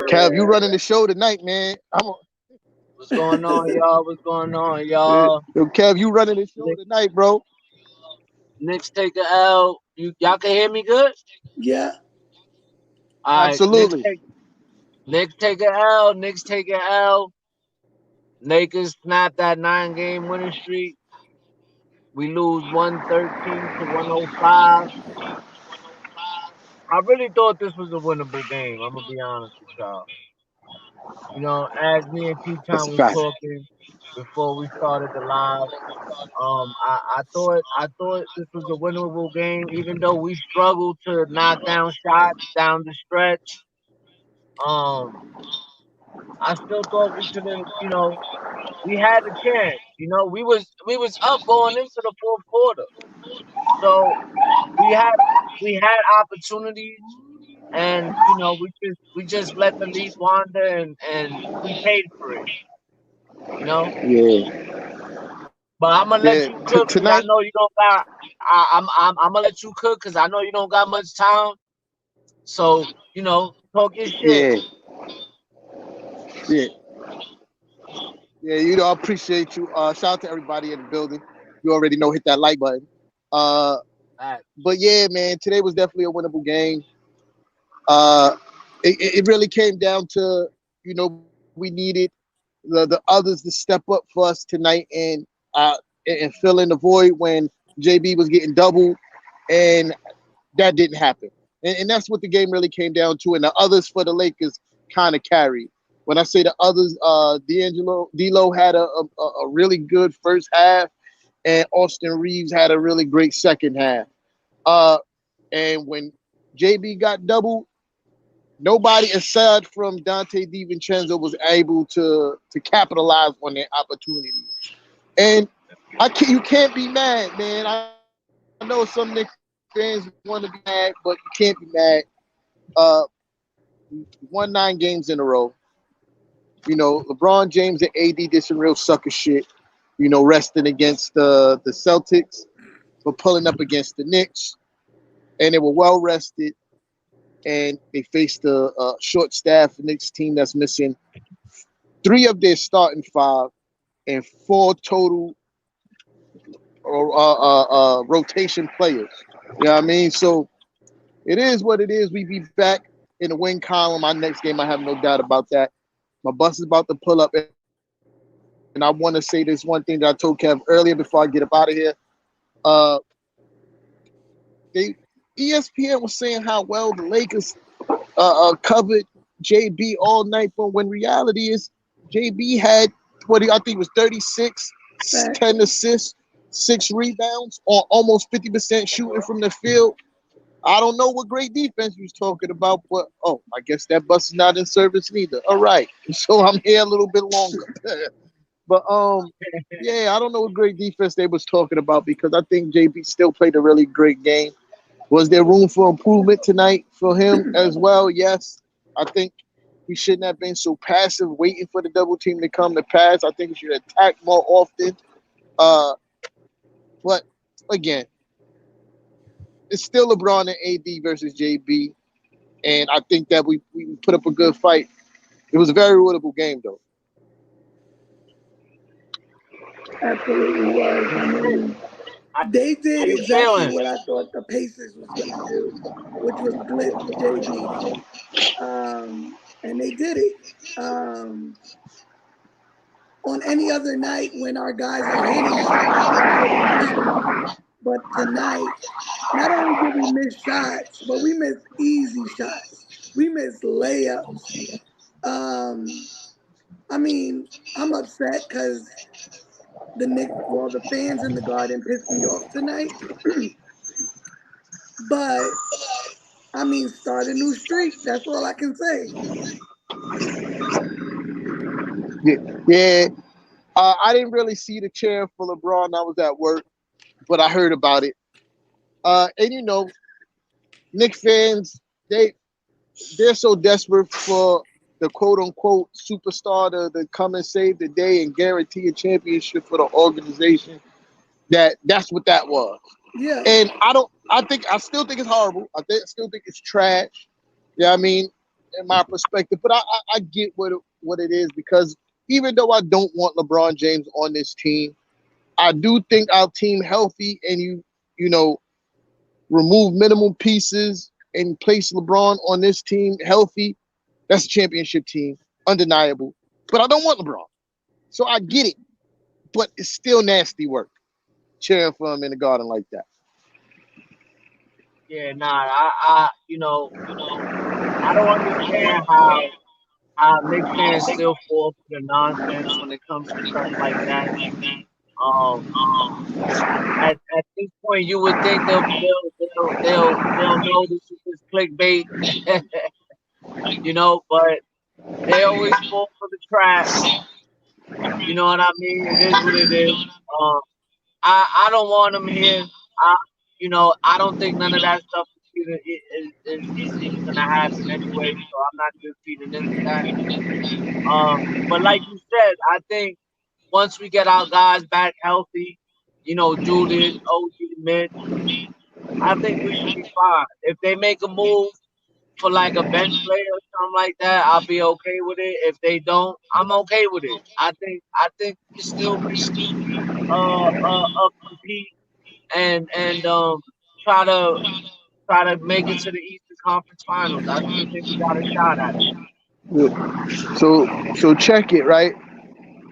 Kev, you running the show tonight, man. What's going on, y'all? What's going on, Yo, y'all? Kev, you running the show Nick, tonight, bro. Knicks take a L. Y'all can hear me good? Yeah. All right, Absolutely. Knicks take a L. Knicks take a L. Lakers snap that 9-game winning streak. We lose 113 to 105. I really thought this was a winnable game. I'm gonna be honest with y'all. As me and That's T-Time a was fact. talking before we started the live, I thought this was a winnable game, even though we struggled to knock down shots down the stretch. Um, I still thought we could have, we had a chance. We was up going into the fourth quarter, so we had we had opportunities, and we just let the lead wander, and we paid for it. You know, Yeah. but I'm gonna let Yeah. you cook because I Tonight, know you don't got. I'm gonna let you cook because I know you don't got much time. So, talk your shit. yeah. Yeah. Yeah, I appreciate you. Shout out to everybody in the building. You already know, hit that like button. Uh, Alright. but yeah, man, today was definitely a winnable game. Uh, it really came down to, we needed the others to step up for us tonight and fill in the void when JB was getting doubled, and that didn't happen. And that's what the game really came down to. And the others for the Lakers kind of carried. When I say the others, D'Lo had a really good first half, and Austin Reeves had a really great second half. Uh, and when JB got doubled, nobody aside from Dante DiVincenzo was able to capitalize on their opportunity. And you can't be mad, man. I know some Knicks fans want to be mad, but you can't be mad. Uh, won 9 games in a row. LeBron James and AD did some real sucker shit. Resting against the Celtics, but pulling up against the Knicks, and they were well rested. And they faced a short staff Knicks team that's missing 3 of their starting 5 and 4 total rotation players. You know what I mean? So it is what it is. We be back in the win column. Our next game, I have no doubt about that. My bus is about to pull up, and I want to say this one thing that I told Kev earlier before I get up out of here. Uh, ESPN was saying how well the Lakers covered JB all night, but when reality is JB had I think it was 36, Fact. 10 assists, 6 rebounds on almost 50% shooting from the field. I don't know what great defense he was talking about, but I guess that bus is not in service neither. All right, so I'm here a little bit longer. But yeah, I don't know what great defense they was talking about because I think JB still played a really great game. Was there room for improvement tonight for him as well? Yes. I think he shouldn't have been so passive, waiting for the double team to come to pass. I think he should attack more often. Uh, but again, it's still LeBron and AD versus JB, and I think that we put up a good fight. It was a very winnable game, though. Absolutely was. I mean, they How did you exactly feeling? what I thought the Pacers was going to do, which was blitz JB. And they did it. Um, on any other night when our guys are hitting, that's what we do. But tonight, not only did we miss shots, but we missed easy shots. We missed layups. Um, I mean, I'm upset because the fans in the Garden pissed me off tonight. But I mean, start a new streak. That's all I can say. Yeah, yeah. I didn't really see the chair for LeBron. I was at work, but I heard about it. And Knicks fans, they're so desperate for the quote unquote superstar to come and save the day and guarantee a championship for the organization. That's what that was. Yeah. And I still think it's horrible. I still think it's trash. Yeah, I mean, in my perspective. But I get what it is because even though I don't want LeBron James on this team, I do think our team healthy and you know remove minimal pieces and place LeBron on this team healthy. That's a championship team, undeniable. But I don't want LeBron, so I get it. But it's still nasty work cheering for him in the garden like that. Yeah, nah, I don't understand how Knicks fans still fall for the nonsense when it comes to stuff like that. Um, at this point, you would think they'll know this is just clickbait, but they always fall for the trap. You know what I mean? It is what it is. Um, I don't want them here. I I don't think none of that stuff is even gonna happen anyway. So I'm not just feeding into that. But like you said, I think once we get our guys back healthy, Julius, OG, Mitch, I think we should be fine. If they make a move for like a bench player or something like that, I'll be okay with it. If they don't, I'm okay with it. I think we can still be compete and try to make it to the Eastern Conference Finals. I still think we got a shot at it. So check it right.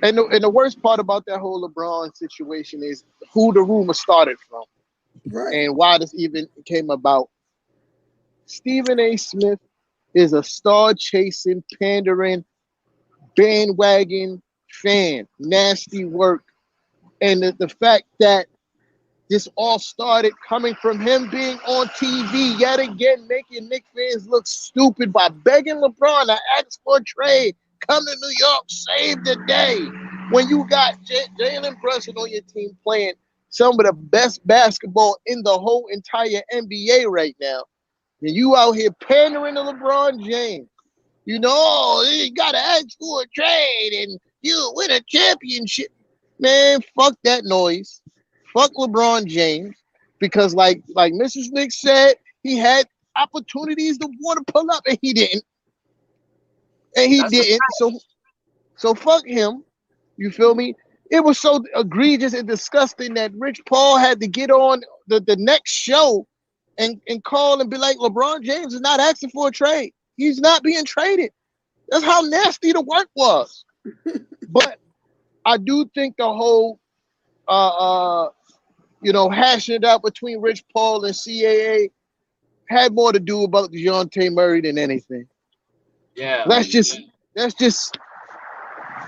And the worst part about that whole LeBron situation is who the rumor started from Right. and why this even came about. Stephen A. Smith is a star chasing, pandering, bandwagon fan. Nasty work. And the fact that this all started coming from him being on TV yet again, making Knicks fans look stupid by begging LeBron to ask for a trade. Come to New York, save the day. When you got Jalen Brunson on your team playing some of the best basketball in the whole entire NBA right now, and you out here pandering to LeBron James. You got to ask for a trade and you win a championship. Man, fuck that noise. Fuck LeBron James. Because like Mrs. Nick said, he had opportunities to want to pull up and he didn't. And he That's a didn't. So fuck him. You feel me? It was so egregious and disgusting that Rich Paul had to get on the next show and call and be like, LeBron James is not asking for a trade. He's not being traded. That's how nasty the work was. But I do think the whole hashing it out between Rich Paul and CAA had more to do about DeJounte Murray than anything. yeah. That's just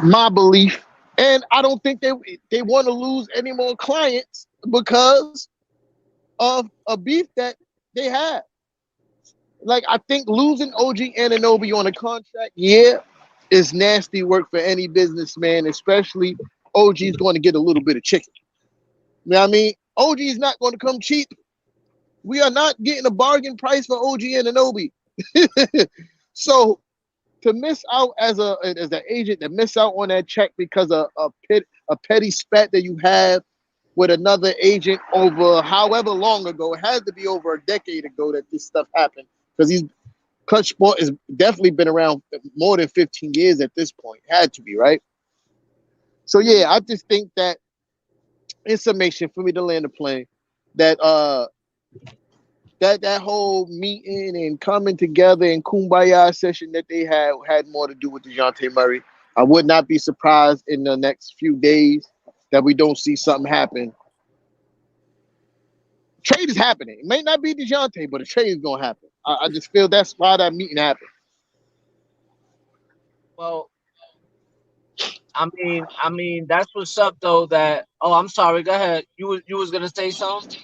my belief. And I don't think they want to lose any more clients because of a beef that they have. Like I think losing OG Anunoby on a contract, yeah, is nasty work for any businessman, especially OG's going to get a little bit of chicken. You know what I mean? OG is not going to come cheap. We are not getting a bargain price for OG Anunoby. So to miss out as an agent, to miss out on that check because of a petty spat that you have with another agent over however long ago, it has to be over a decade ago that this stuff happened because he's Clutch Sport has definitely been around more than 15 years at this point. Had to be, right? So yeah, I just think that in summation, for me to land the plane, that that whole meeting and coming together and kumbaya session that they had more to do with DeJounte Murray. I would not be surprised in the next few days that we don't see something happen. Trade is happening. It may not be DeJounte, but a trade is gonna happen. I just feel that's why that meeting happened. Well, I mean, that's what's up though. I'm sorry. Go ahead. You was gonna say something?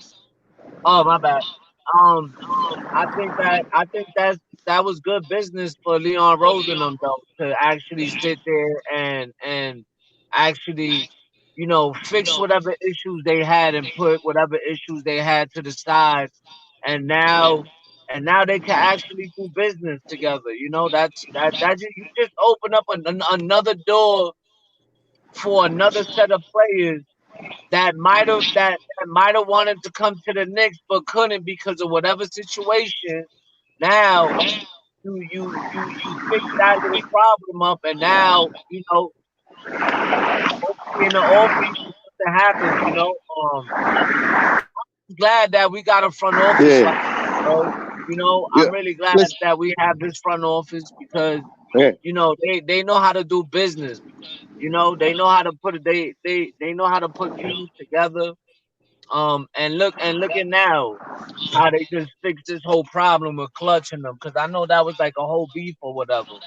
Oh, my bad. Um, I think that was good business for Leon Rose and them though to actually sit there and actually, fix whatever issues they had and put whatever issues they had to the side, and now they can actually do business together. You just open up another door for another set of players that might have wanted to come to the Knicks but couldn't because of whatever situation. Now you fix that little problem up, and now hopefully in the off season something happens. Glad that we got a front office like Yeah, that, bro. I'm yeah. really glad Listen, that we have this front office because yeah, they know how to do business. They know how to put it. They know how to put units together. And look at now how they just fixed this whole problem with clutching them. Because I know that was like a whole beef or whatever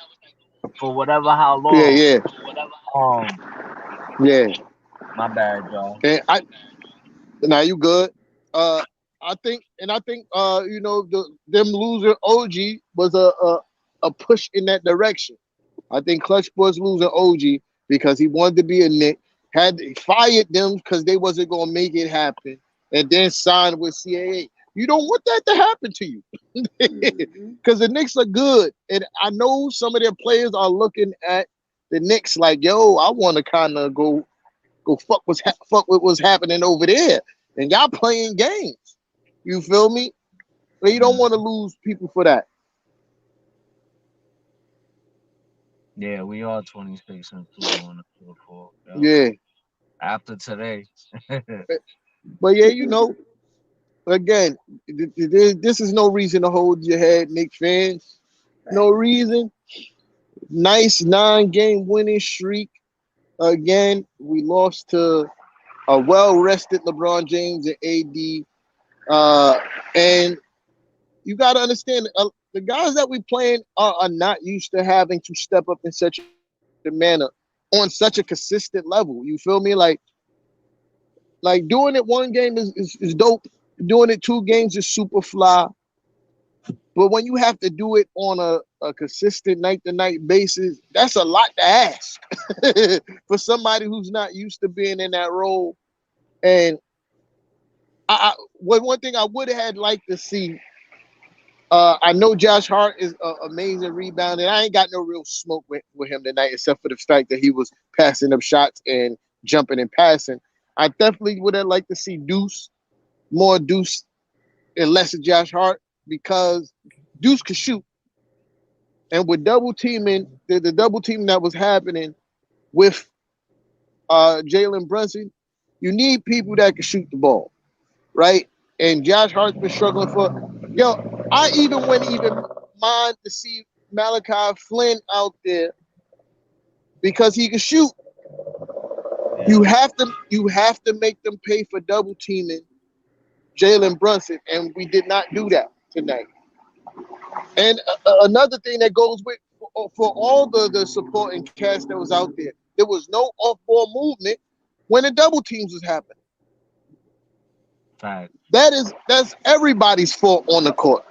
for whatever how yeah, long. yeah, Um, yeah. my bad, y'all. And now you good. Uh, I think them losing OG was a push in that direction. I think Clutch Sports losing OG because he wanted to be a Knick, had fired them because they wasn't gonna make it happen, and then signed with CAA. You don't want that to happen to you Mm-hmm. because the Knicks are good, and I know some of their players are looking at the Knicks like, yo, I want to kind of go fuck with what's happening over there, and y'all playing games. You feel me? But you don't Mm. want to lose people for that. Yeah, we are 26-2 going to the fourth. Yep. Yeah, After today. but yeah, again, this is no reason to hold your head, Knicks fans. No Facts. reason. Nice 9 game winning streak. Again, we lost to a well rested LeBron James and AD. And you got to understand, the guys that we playing are not used to having to step up in such a manner on such a consistent level. You feel me? Like doing it one game is dope. Doing it 2 games is super fly. But when you have to do it on a consistent night to night basis, that's a lot to ask for somebody who's not used to being in that role. And one thing I would have had liked to see, I know Josh Hart is an amazing rebounder. I ain't got no real smoke with him tonight, except for the fact that he was passing up shots and jumping and passing. I definitely would have liked to see more Deuce and less of Josh Hart because Deuce could shoot. And with double teaming, the double teaming that was happening with Jalen Brunson, you need people that can shoot the ball, right? And Josh Hart's been struggling for. Yo, I even wouldn't even mind to see Malachi Flynn out there because he can shoot. Yeah, You have to make them pay for double teaming Jalen Brunson, and we did not do that tonight. And another thing that goes with for all the supporting cast that was out there was no off ball movement when the double teams was happening. fact. That's everybody's fault on the court.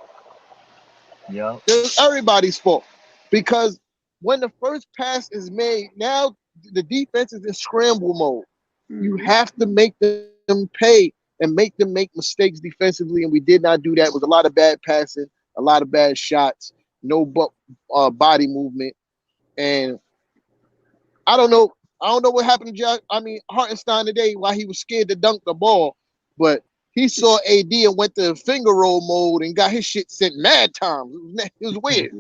Yep. That's everybody's fault because when the first pass is made, now the defense is in scramble mode. You Mm-hmm. have to make them pay and make them make mistakes defensively, and we did not do that. It was a lot of bad passing, a lot of bad shots, no body movement, and I don't know. I don't know what happened to Hartenstein today. Why he was scared to dunk the ball, but he saw AD and went to finger roll mode and got his shit sent mad times. It was weird.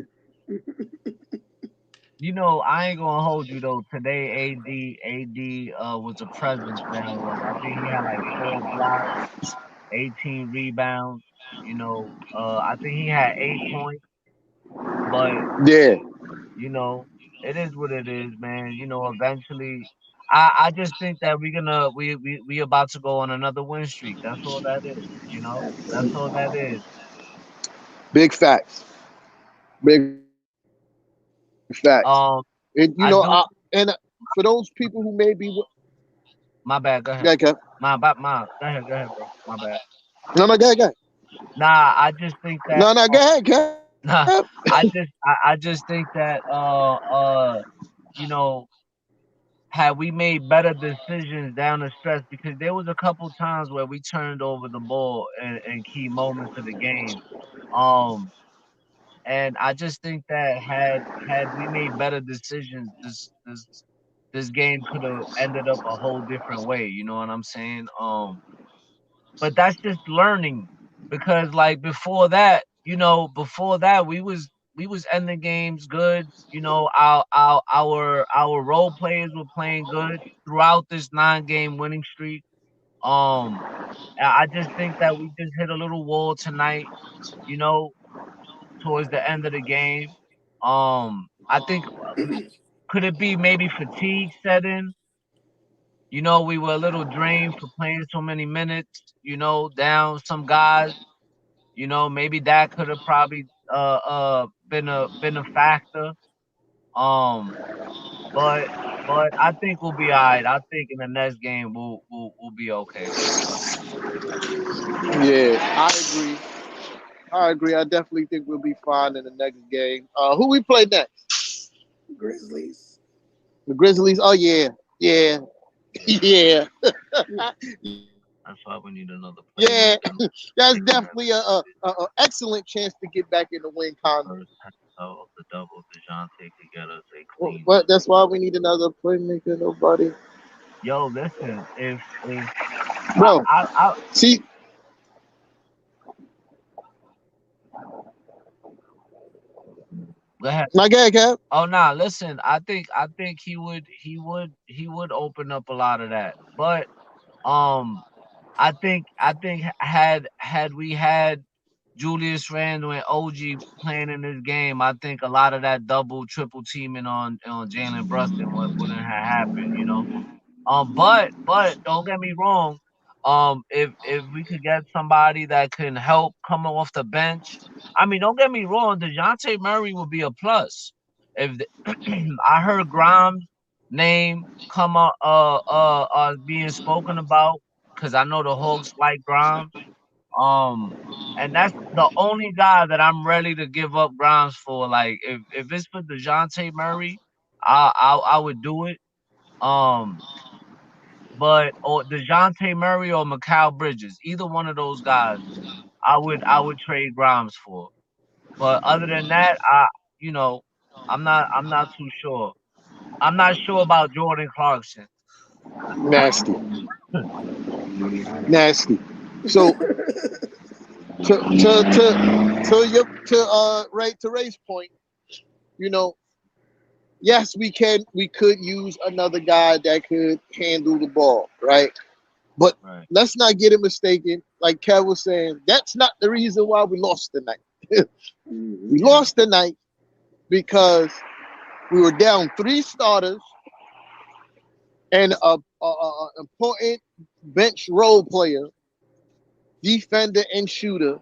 I ain't gonna hold you though. Today, AD was a presence, man. Like I think he had like 4 blocks, 18 rebounds. I think he had 8 points, but Yeah, you know, it is what it is, man. Eventually, I just think that we about to go on another win streak. That's all that is. That's all Absolutely. that is. big facts. Big facts. Um, And I do. for those people who may be, My bad. Go yeah, ahead. okay. My. Go ahead, bro. My bad. No, no, go ahead. Nah, I just think that. No, no, go ahead, Kev. Nah, I just think that you know, had we made better decisions down the stretch, because there was a couple times where we turned over the ball in key moments of the game. Um, and I just think that had we made better decisions, this game could have ended up a whole different way. You know what I'm saying? But that's just learning because like before that, we we was ending games good. You know, our role players were playing good throughout this 9-game winning streak. Um, I just think that we just hit a little wall tonight. You know, towards the end of the game. I think could it be maybe fatigue set in? You know, we were a little drained for playing so many minutes. You know, down some guys. You know, maybe that could have probably been a factor. Um, but I think we'll be all right. I think in the next game we'll be okay. Yeah, I agree. I agree. I definitely think we'll be fine in the next game. Who we play next? Grizzlies. The Grizzlies. Oh yeah, yeah, yeah, That's why we need another yeah. playmaker. That's Take care definitely a excellent chance to get back in the win of con. the first half of the double. DeJounte could get us a Well, clean but win. that's why we need another playmaker. Nobody, Yo, listen, if bro. I See, go ahead. my guy, Cap. Oh nah, listen, I think he would open up a lot of that. But um I think had we had Julius Randle and OG playing in this game, I think a lot of that double triple teaming on Jalen Brunson wouldn't have happened, you know. But don't get me wrong. If we could get somebody that can help coming off the bench, I mean, don't get me wrong. Dejounte Murray would be a plus. If I heard Grimes' name come up, being spoken about, because I know the Hawks like Grimes. Um, and that's the only guy that I'm ready to give up Grimes for. Like, if it's for Dejounte Murray, I would do it. Um, but or Dejounte Murray or Mikal Bridges, either one of those guys, I would trade Grimes for. But other than that, you know, I'm not too sure. I'm not sure about Jordan Clarkson. Nasty, nasty. So to Ray's point, you know, yes, we could use another guy that could handle the ball, right? But Right. let's not get it mistaken. Like Kev was saying, that's not the reason why we lost tonight. We Yeah. lost tonight because we were down three starters and a important bench role player, defender, and shooter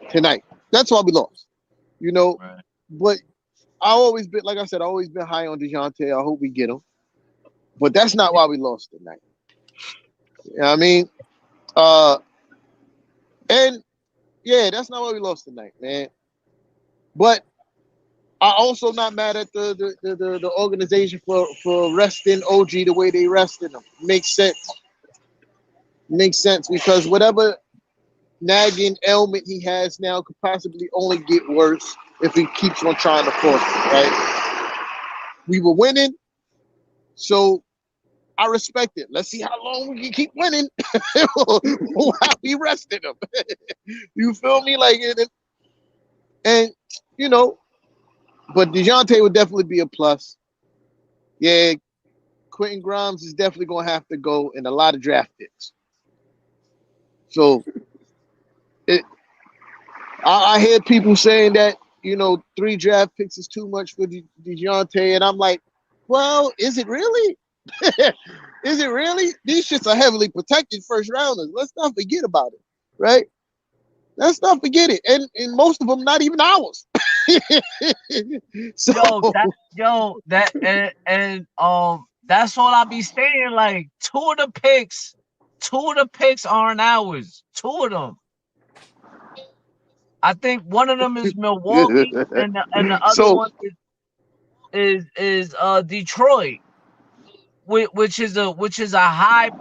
tonight. That's why we lost. You know, Right. but I always been like I said, I always been high on Dejounte. I hope we get him. But that's not why we lost tonight. You know what I mean? Uh and yeah, that's not why we lost tonight, man. But I also not mad at the organization for resting OG the way they rested him. Makes sense. Makes sense because whatever nagging ailment he has now could possibly only get worse if he keeps on trying to force it, right? We were winning, so I respect it. Let's see how long we can keep winning while we rested him. You feel me? Like and you know, but DeJounte would definitely be a plus. Yeah, Quentin Grimes is definitely gonna have to go in a lot of draft picks. So it, I hear people saying that three draft picks is too much for DeJounte, and I'm like, well, is it really? Is it really? These shits are heavily protected first rounders. Let's not forget about it, right? Let's not forget it, and most of them not even ours. So That and that's all I be saying. Like two of the picks aren't ours. Two of them. I think one of them is Milwaukee, and the other so one is Detroit, which is a high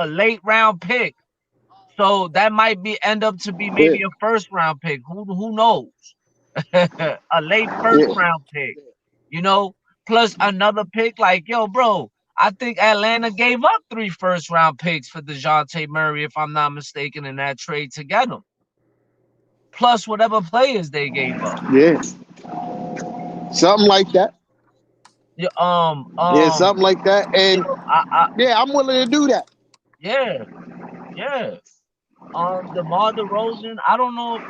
late round pick. So that might be end up to be yeah, maybe a first round pick. Who knows? A late first yeah, round pick, you know, plus another pick. Like, yo, bro, I think Atlanta gave up 3 first round picks for DeJounte Murray, if I'm not mistaken, in that trade to get him. Plus whatever players they gave up. yeah. something like that. Yeah, Yeah, something like that. you And know, I yeah, I'm willing to do that. yeah, yeah. DeMar DeRozan, I don't know if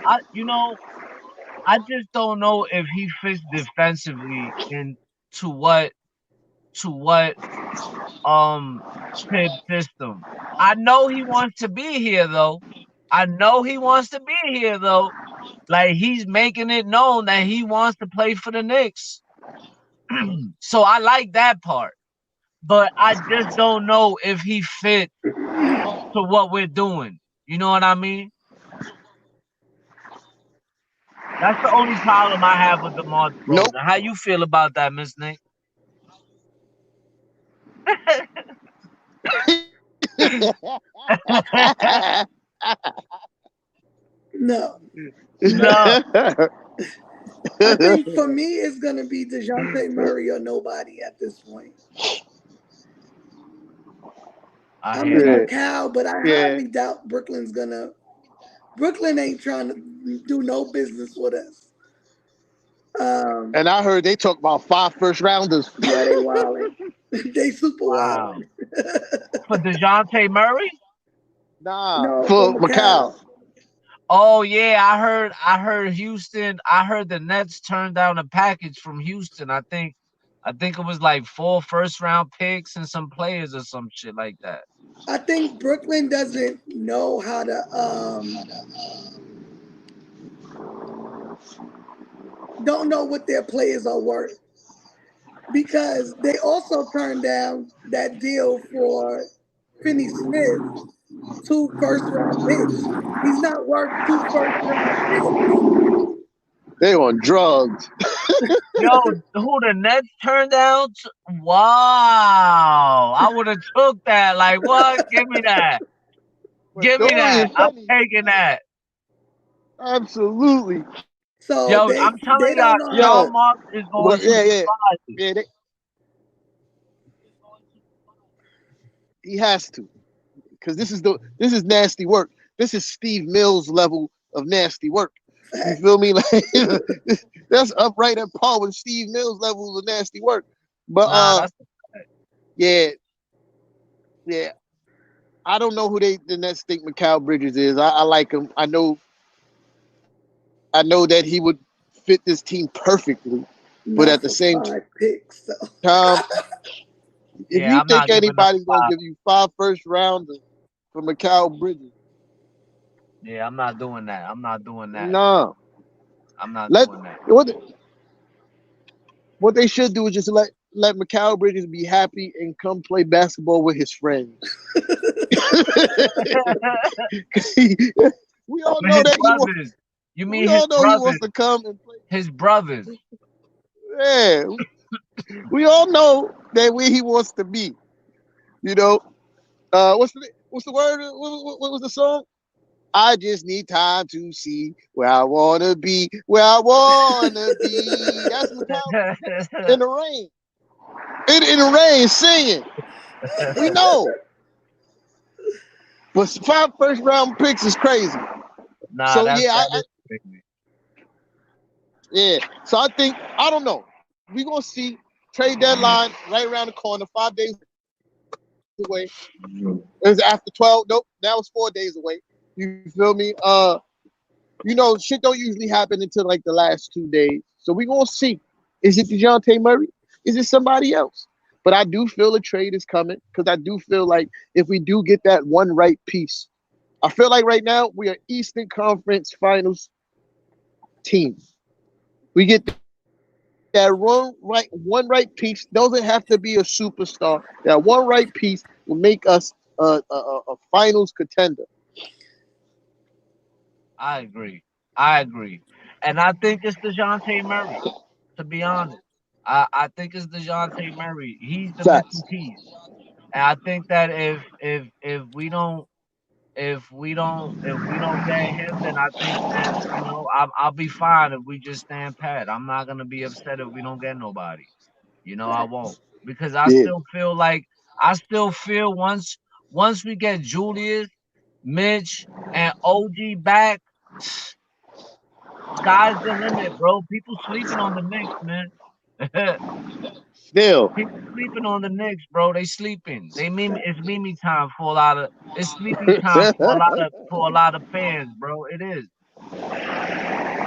I just don't know if he fits defensively in to what to what Tibbs system. I know he wants to be here though. I know he wants to be here though. Like he's making it known that he wants to play for the Knicks. So I like that part. But I just don't know if he fit to what we're doing. You know what I mean? That's the only problem I have with DeMar Nope. DeRozan. How you feel about that, Miss Nick? No, No, I think for me it's gonna be DeJounte Murray or nobody at this point. I I hear mean that. yeah, Macau, but I yeah. highly doubt Brooklyn's gonna. Brooklyn ain't trying to do no business with us. Um, And I heard they talk about 5 first rounders. yeah, they wildin'. They super Wow. wildin'. For DeJounte Murray? Nah, No, for for Macau. Macau. Oh yeah, I heard Houston. I heard the Nets turned down a package from Houston. I think it was like 4 first round picks and some players or some shit like that. I think Brooklyn doesn't know how to don't know what their players are worth because they also turned down that deal for Finney Smith, 2 first round picks. He's not worth 2 first round picks. They on drugs. Yo, who the Nets turned down? Wow, I would have took that. Like what? Give me that. But Give me that. Dorian I'm Finney, taking that. absolutely. So Yo, they I'm telling they y'all, don't know how Yo, Sean to. Marks is going but to yeah, yeah, surprise. yeah. He has to, because this is nasty work. This is Steve Mills level of nasty work. You feel me? Like that's up right at par with Steve Mills level of nasty work. But Nah, that's yeah, yeah. I don't know who the Nets think Mikal Bridges is. I like him. I know that he would fit this team perfectly. But Not at the for same 5 picks. So time, if yeah. you I'm not think giving up anybody's gonna five. give you 5 first rounders for Mikal Bridges, Yeah, I'm not doing that. I'm not doing that. nah. I'm not Let doing that. what they should do is just let Mikal Bridges be happy and come play basketball with his friends. we all With know his that he wants. brothers. You We mean his all know he wants brothers? to come and play. His brothers. Yeah, we all know that where he wants to be. You know, what's the word? What was the song? I just need time to see where I wanna be, where I wanna be. That's Mikal in the rain, in the rain, singing. We know, but 5 first round picks is crazy. Nah, So that yeah, that is crazy. yeah. So I don't know. We gonna see trade deadline right around the corner, 5 days away. It was after 12. Nope, now it's 4 days away. You feel me? Shit don't usually happen until like the last 2 days. So we gonna see. Is it DeJounte Murray? Is it somebody else? But I do feel a trade is coming because I do feel like if we do get that one right piece, I feel like right now we are Eastern Conference Finals team. We get that one right piece. Doesn't have to be a superstar. That one right piece will make us a finals contender. I agree. I agree. And I think it's DeJounte Murray, to be honest. I think it's DeJounte Murray. He's the missing Facts. piece. And I think that if we don't get him, then I think then I'll be fine if we just stand pat. I'm not gonna be upset if we don't get nobody. I won't because Yeah. I still feel once we get Julius, Mitch, and OG back, sky's the limit, bro. People sleeping on the Knicks, man. Still. People sleeping on the Knicks, bro. They sleeping. It's Mimi time for a lot of. It's sleeping time for a lot of fans, bro. It is.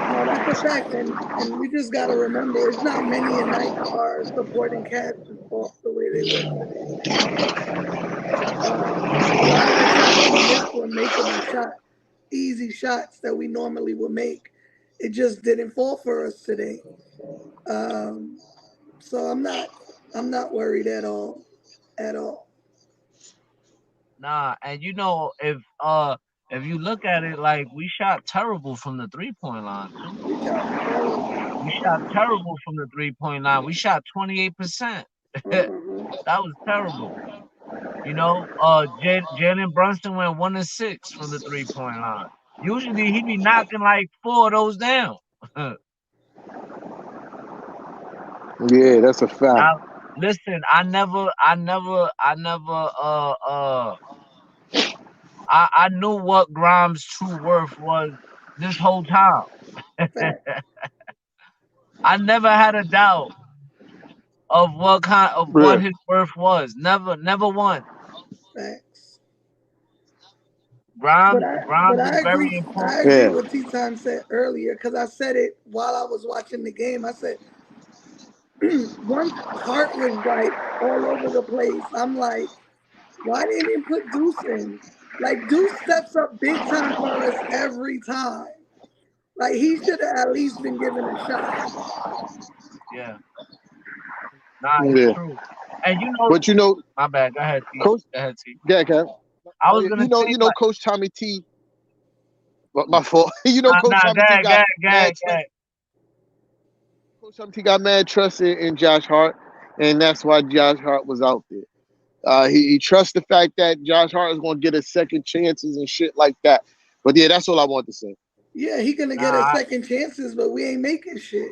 No, that's a fact, and we just gotta remember it's not many a night our supporting cast is off the way they were today. A lot of the shots we missed were makeable shots, easy shots that we normally would make. It just didn't fall for us today. Um, so I'm not worried at all, at all. Nah, and if you look at it, like we shot terrible from the 3 point line too. We shot terrible. We shot terrible from the 3 point line. We shot 28%. That Uh-huh. was terrible. Jalen Brunson went 1 of 6 from the 3 point line. Usually he be knocking like 4 of those down. Yeah, that's a fact. Now, listen, I knew what Grimes' true worth was this whole time. Fact, I never had a doubt of what Yeah. his worth was. Never once. facts. But Grimes is I very agree. I important. agree Yeah. what T Time said earlier because I said it while I was watching the game. I said once Hart was like all over the place, I'm like, why didn't he put Deuce in? Like Deuce steps up big time for us every time. Like he should have at least been given a shot. Yeah, nah, it's Yeah. true. And But my bad. Go ahead, T. Coach, Go ahead, T. yeah, Kev. I was gonna say like, Coach Tommy T. My fault. Coach nah, Tommy T got go mad ahead, go trust. ahead. Coach Tommy T got mad trust in Josh Hart, and that's why Josh Hart was out there. He trusts the fact that Josh Hart is going to get us second chances and shit like that. But yeah, that's all I want to say. Yeah, he gonna get us Nah, second chances, but we ain't making shit.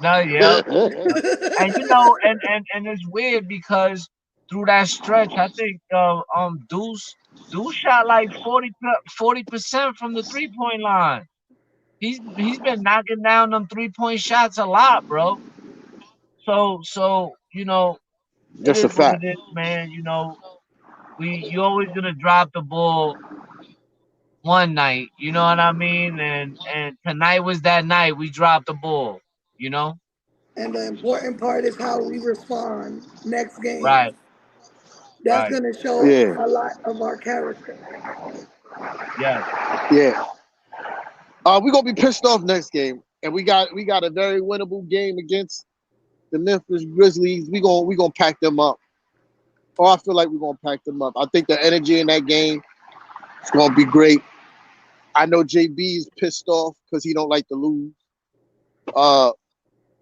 no, yep, yep. And and it's weird because through that stretch, I think Deuce shot like 40% from the 3 point line. He's been knocking down them 3 point shots a lot, bro. So it Just a is what it fact. is, man. You always gonna drop the ball one night, you know what I mean? And tonight was that night we dropped the ball, you know? And the important part is how we respond next Right, game. That's right. gonna show Yeah, a lot of our character. Yes. yeah. We're gonna be pissed off next game, and we got a very winnable game against the Memphis Grizzlies. We gonna pack them up. Oh, I feel like we're gonna pack them up. I think the energy in that game is gonna be great. I know JB's pissed off because he don't like to lose. Uh,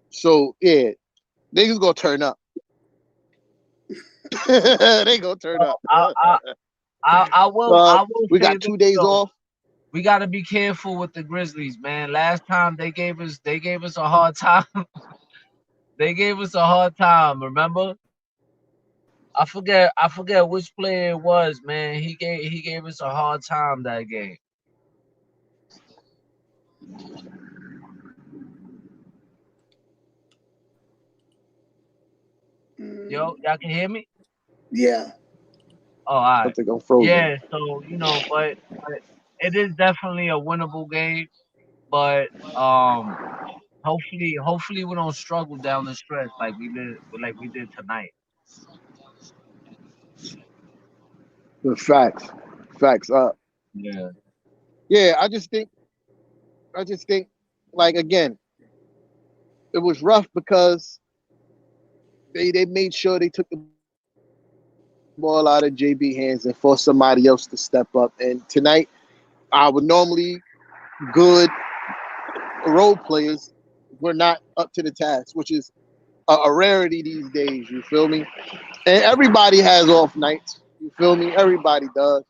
so yeah, niggas gonna turn up. They gonna turn So up. I will We say got this 2 days though. off. We gotta be careful with the Grizzlies, man. Last time they gave us a hard time. They gave us a hard time, remember? I forget which player it was, man. He gave us a hard time that game. Yo, Mm, y'all can hear me? yeah, Oh, all I right. think I'm frozen. Yeah, so but it is definitely a winnable game. But hopefully we don't struggle down the stretch like we did tonight. The facts, facts. Yeah. Yeah. I just think, like again, it was rough because they made sure they took the ball out of JB hands and forced somebody else to step up. And tonight, our normally good role players were not up to the task, which is a rarity these days. You feel me? And everybody has off nights. You feel me? Everybody does.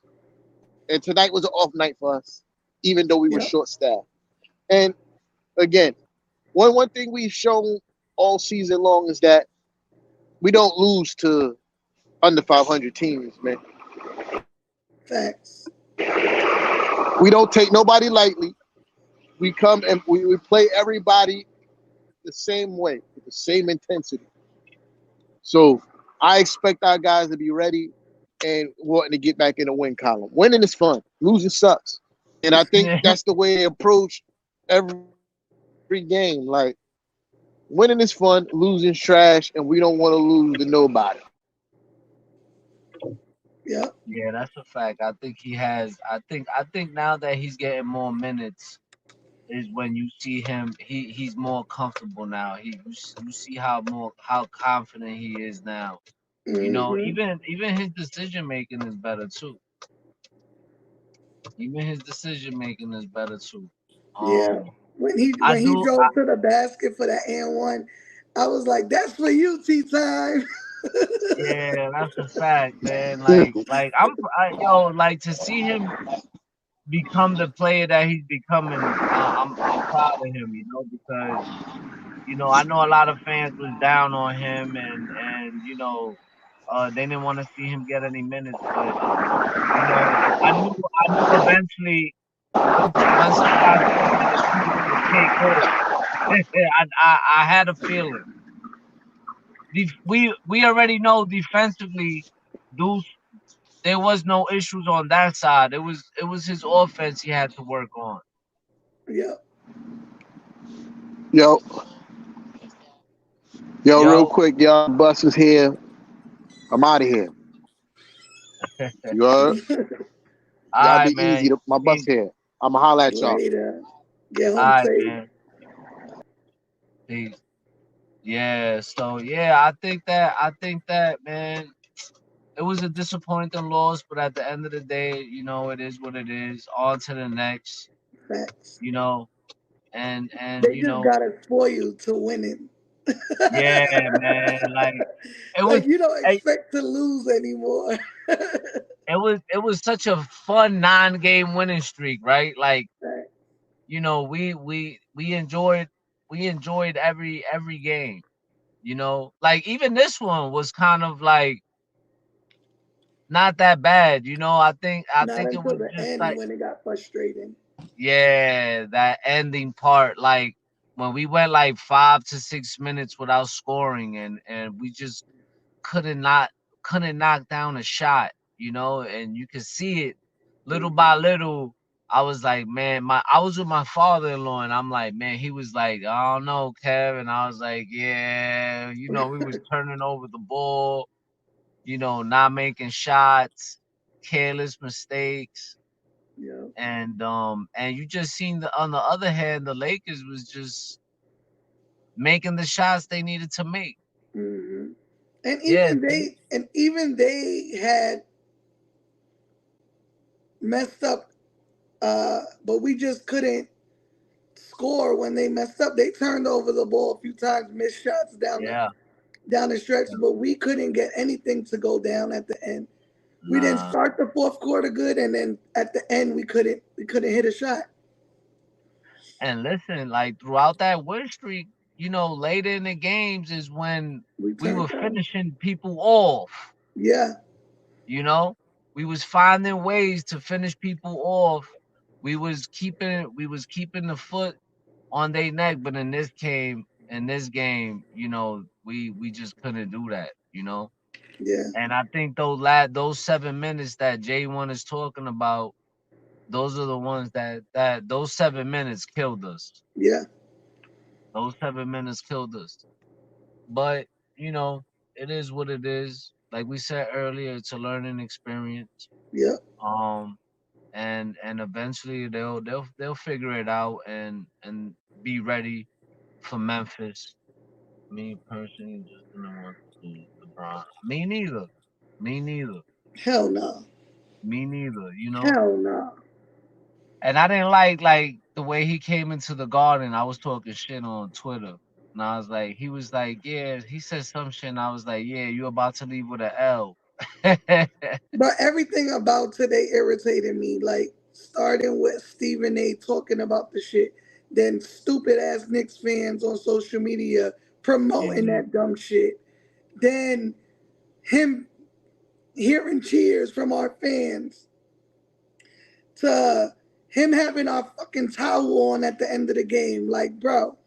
And tonight was an off night for us, even though we were yeah, short staffed. And again, one thing we've shown all season long is that we don't lose to under 500 teams, man. facts. We don't take nobody lightly. We come and we play everybody the same way with the same intensity. So I expect our guys to be ready and wanting to get back in the win column. Winning is fun. Losing sucks. And I think that's the way they approach every game. Like winning is fun, losing trash, and we don't want to lose to nobody. Yep. Yeah, that's a fact. I think he has. I think now that he's getting more minutes is when you see him. He's more comfortable now. You see how confident he is now. You know, Hmm. even his decision making is better too. Even his decision making is better too. Yeah. Um, I When he do. I, drove to the basket for that and one, I was like, "That's for you, tea time." yeah, that's a fact, man. Yeah. Yo, like to see him become the player that he's becoming. I'm proud of him, because I know a lot of fans was down on him, and they didn't want to see him get any minutes, but I knew eventually once he got going that he was gonna take off. I had a feeling. We already know defensively, Deuce, there was no issues on that side. It was his offense he had to work on. Yep. Yo, yo, real Yo, quick, y'all, the bus is here. I'm out of here. You heard? all Y'all right, be easy. man. My bus Peace. here. I'ma holla at y'all. Later. Get All home right, safe. man. Peace. Yeah. So yeah, I think that man, it was a disappointing loss, but at the end of the day, it is what it is. On to the next. Facts. You know, and They just gotta spoil you to winning. yeah, man. Like it was. Like you don't It, expect to lose anymore. it was such a fun 9-game winning streak, right? Like Facts. we enjoyed every game. Like even this one was kind of like not that bad. I think Not it until was the just end like, when it got frustrating. yeah, that ending part, like when we went like 5 to 6 minutes without scoring, and we just couldn't not couldn't knock down a shot, and you could see it little by Hmm. little. I was like, man, I was with my father-in-law, and I'm like, man, he was like, I don't know, Kev, and I was like, yeah, we was turning over the ball, not making shots, careless mistakes, Yeah. and you just seen on the other hand, the Lakers was just making the shots they needed to make. Hmm. And Yeah, even they had messed up, but we just couldn't score when they messed up. They turned over the ball a few times, missed shots yeah, down the stretch, yeah. but we couldn't get anything to go down at the end. We didn't Nah. start the fourth quarter good, and then at the end we couldn't hit a shot. And listen, like throughout that win streak, later in the games is when We we were turned on. finishing people off. Yeah, You know, we was finding ways to finish people off. We was keeping the foot on their neck, but in this game, we just couldn't do that. yeah, And I think those 7 minutes that J1 is talking about, those are the ones that those 7 minutes killed us. yeah, Those 7 minutes killed us. But, you know, it is what it is. Like we said earlier, it's a learning experience. yeah. Um and eventually they'll figure it out and be ready for Memphis. Me personally just didn't want to lose LeBron. Me neither. Me neither. Hell no. Me neither. Hell no. And I didn't like the way he came into the garden. I was talking shit on Twitter. And I was like, he was like, yeah, he said some shit, and I was like, yeah, you about to leave with an L. But everything about today irritated me. Like starting with Stephen A. talking about the shit, then stupid ass Knicks fans on social media promoting Yeah. that dumb shit, then him hearing cheers from our fans, to him having our fucking towel on at the end of the game. Like, bro,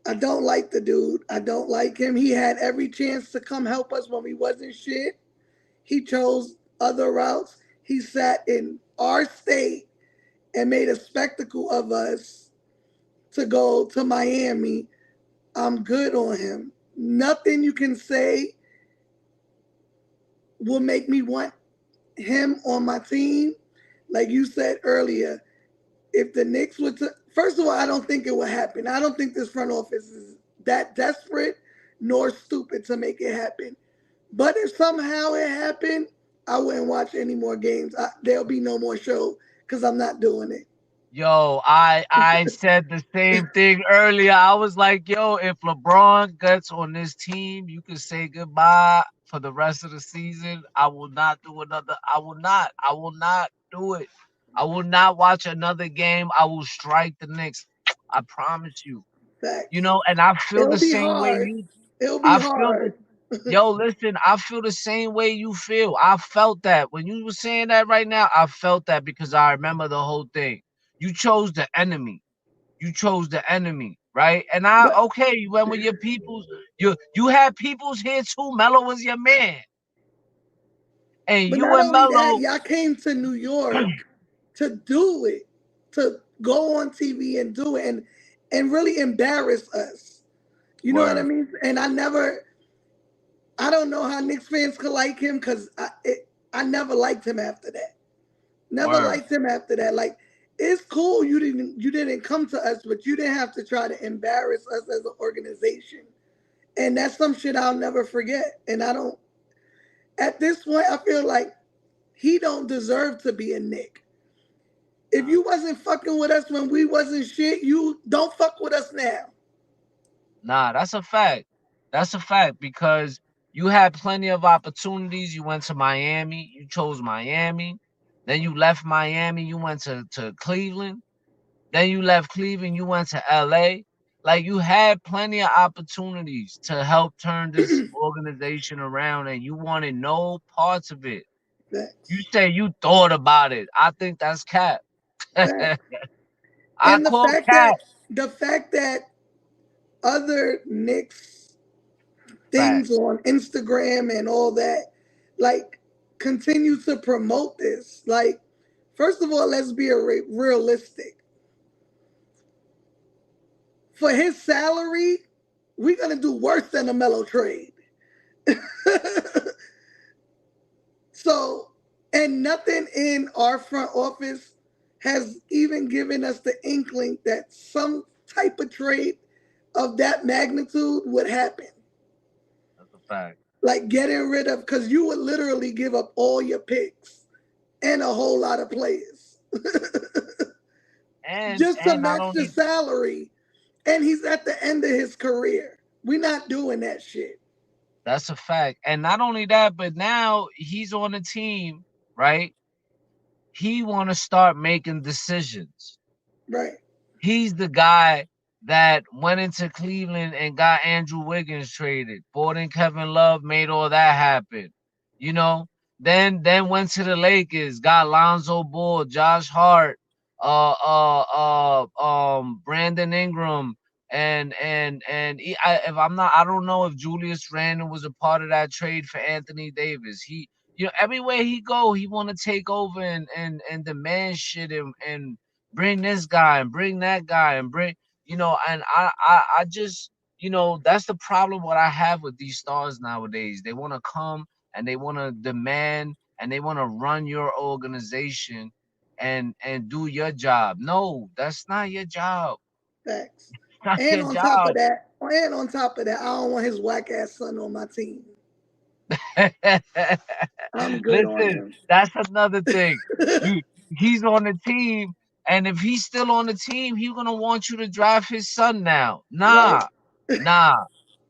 I don't like the dude. I don't like him. He had every chance to come help us when we wasn't shit. He chose other routes. He sat in our state and made a spectacle of us to go to Miami. I'm good on him. Nothing you can say will make me want him on my team. Like you said earlier, if the Knicks were to, first of all, I don't think it would happen. I don't think this front office is that desperate nor stupid to make it happen. But if somehow it happened, I wouldn't watch any more games. There'll be no more show because I'm not doing it. Yo, I said the same thing earlier. I was like, yo, if LeBron gets on this team, you can say goodbye for the rest of the season. I will not do another. I will not. I will not do it. I will not watch another game. I will strike the Knicks. I promise you. You Facts. know, and I feel It'll the be same way hard. you. It'll be I feel the hard. Yo, listen, I feel the same way you feel. I felt that. When you were saying that right now, I felt that because I remember the whole thing. You chose the enemy. You chose the enemy, right? And I But okay, you went with your peoples. You had peoples here too. Mello was your man. And but you not and only that, Mello, y'all came to New York to do it, to go on TV and do it, and really embarrass us. You know what I word, mean? And I don't know how Knicks fans could like him because I never liked him after that. Never word. liked him after that. Like it's cool you didn't come to us, but you didn't have to try to embarrass us as an organization. And that's some shit I'll never forget. And I don't. At this point, I feel like he don't deserve to be a Knick. If Nah. you wasn't fucking with us when we wasn't shit, you don't fuck with us now. Nah, that's a fact. That's a fact because you had plenty of opportunities. You went to Miami. You chose Miami. Then you left Miami. You went to Cleveland. Then you left Cleveland. You went to LA. Like you had plenty of opportunities to help turn this organization around, and you wanted no parts of it. You Facts. say you thought about it. I think that's cap. Facts. I And the call fact cap. that the fact that other Knicks things Facts. on Instagram and all that, like, continue to promote this. Like, first of all, let's be realistic. For his salary, we're gonna do worse than a Mellow trade. So, and nothing in our front office has even given us the inkling that some type of trade of that magnitude would happen. That's a fact. Like getting rid of, because you would literally give up all your picks and a whole lot of players just to And not match the only salary. And he's at the end of his career. We're not doing that shit. That's a fact. And not only that, but now he's on the team, right? He want to start making decisions. Right. He's the guy that went into Cleveland and got Andrew Wiggins traded. Brought in Kevin Love, made all that happen. You know, then went to the Lakers, got Lonzo Ball, Josh Hart, Brandon Ingram, if I'm not, I don't know if Julius Randle was a part of that trade for Anthony Davis. Everywhere he go, he want to take over and demand shit and bring this guy and bring that guy and bring and I just that's the problem what I have with these stars nowadays. They want to come and they want to demand and they want to run your organization and do your job. No, that's not your job. Facts. It's not And your on top of job. that, I don't want his whack ass son on my team. I'm good on Listen, him. that's another thing. You He's on the team, and if he's still on the team, he's gonna want you to draft his son now. Right. Nah.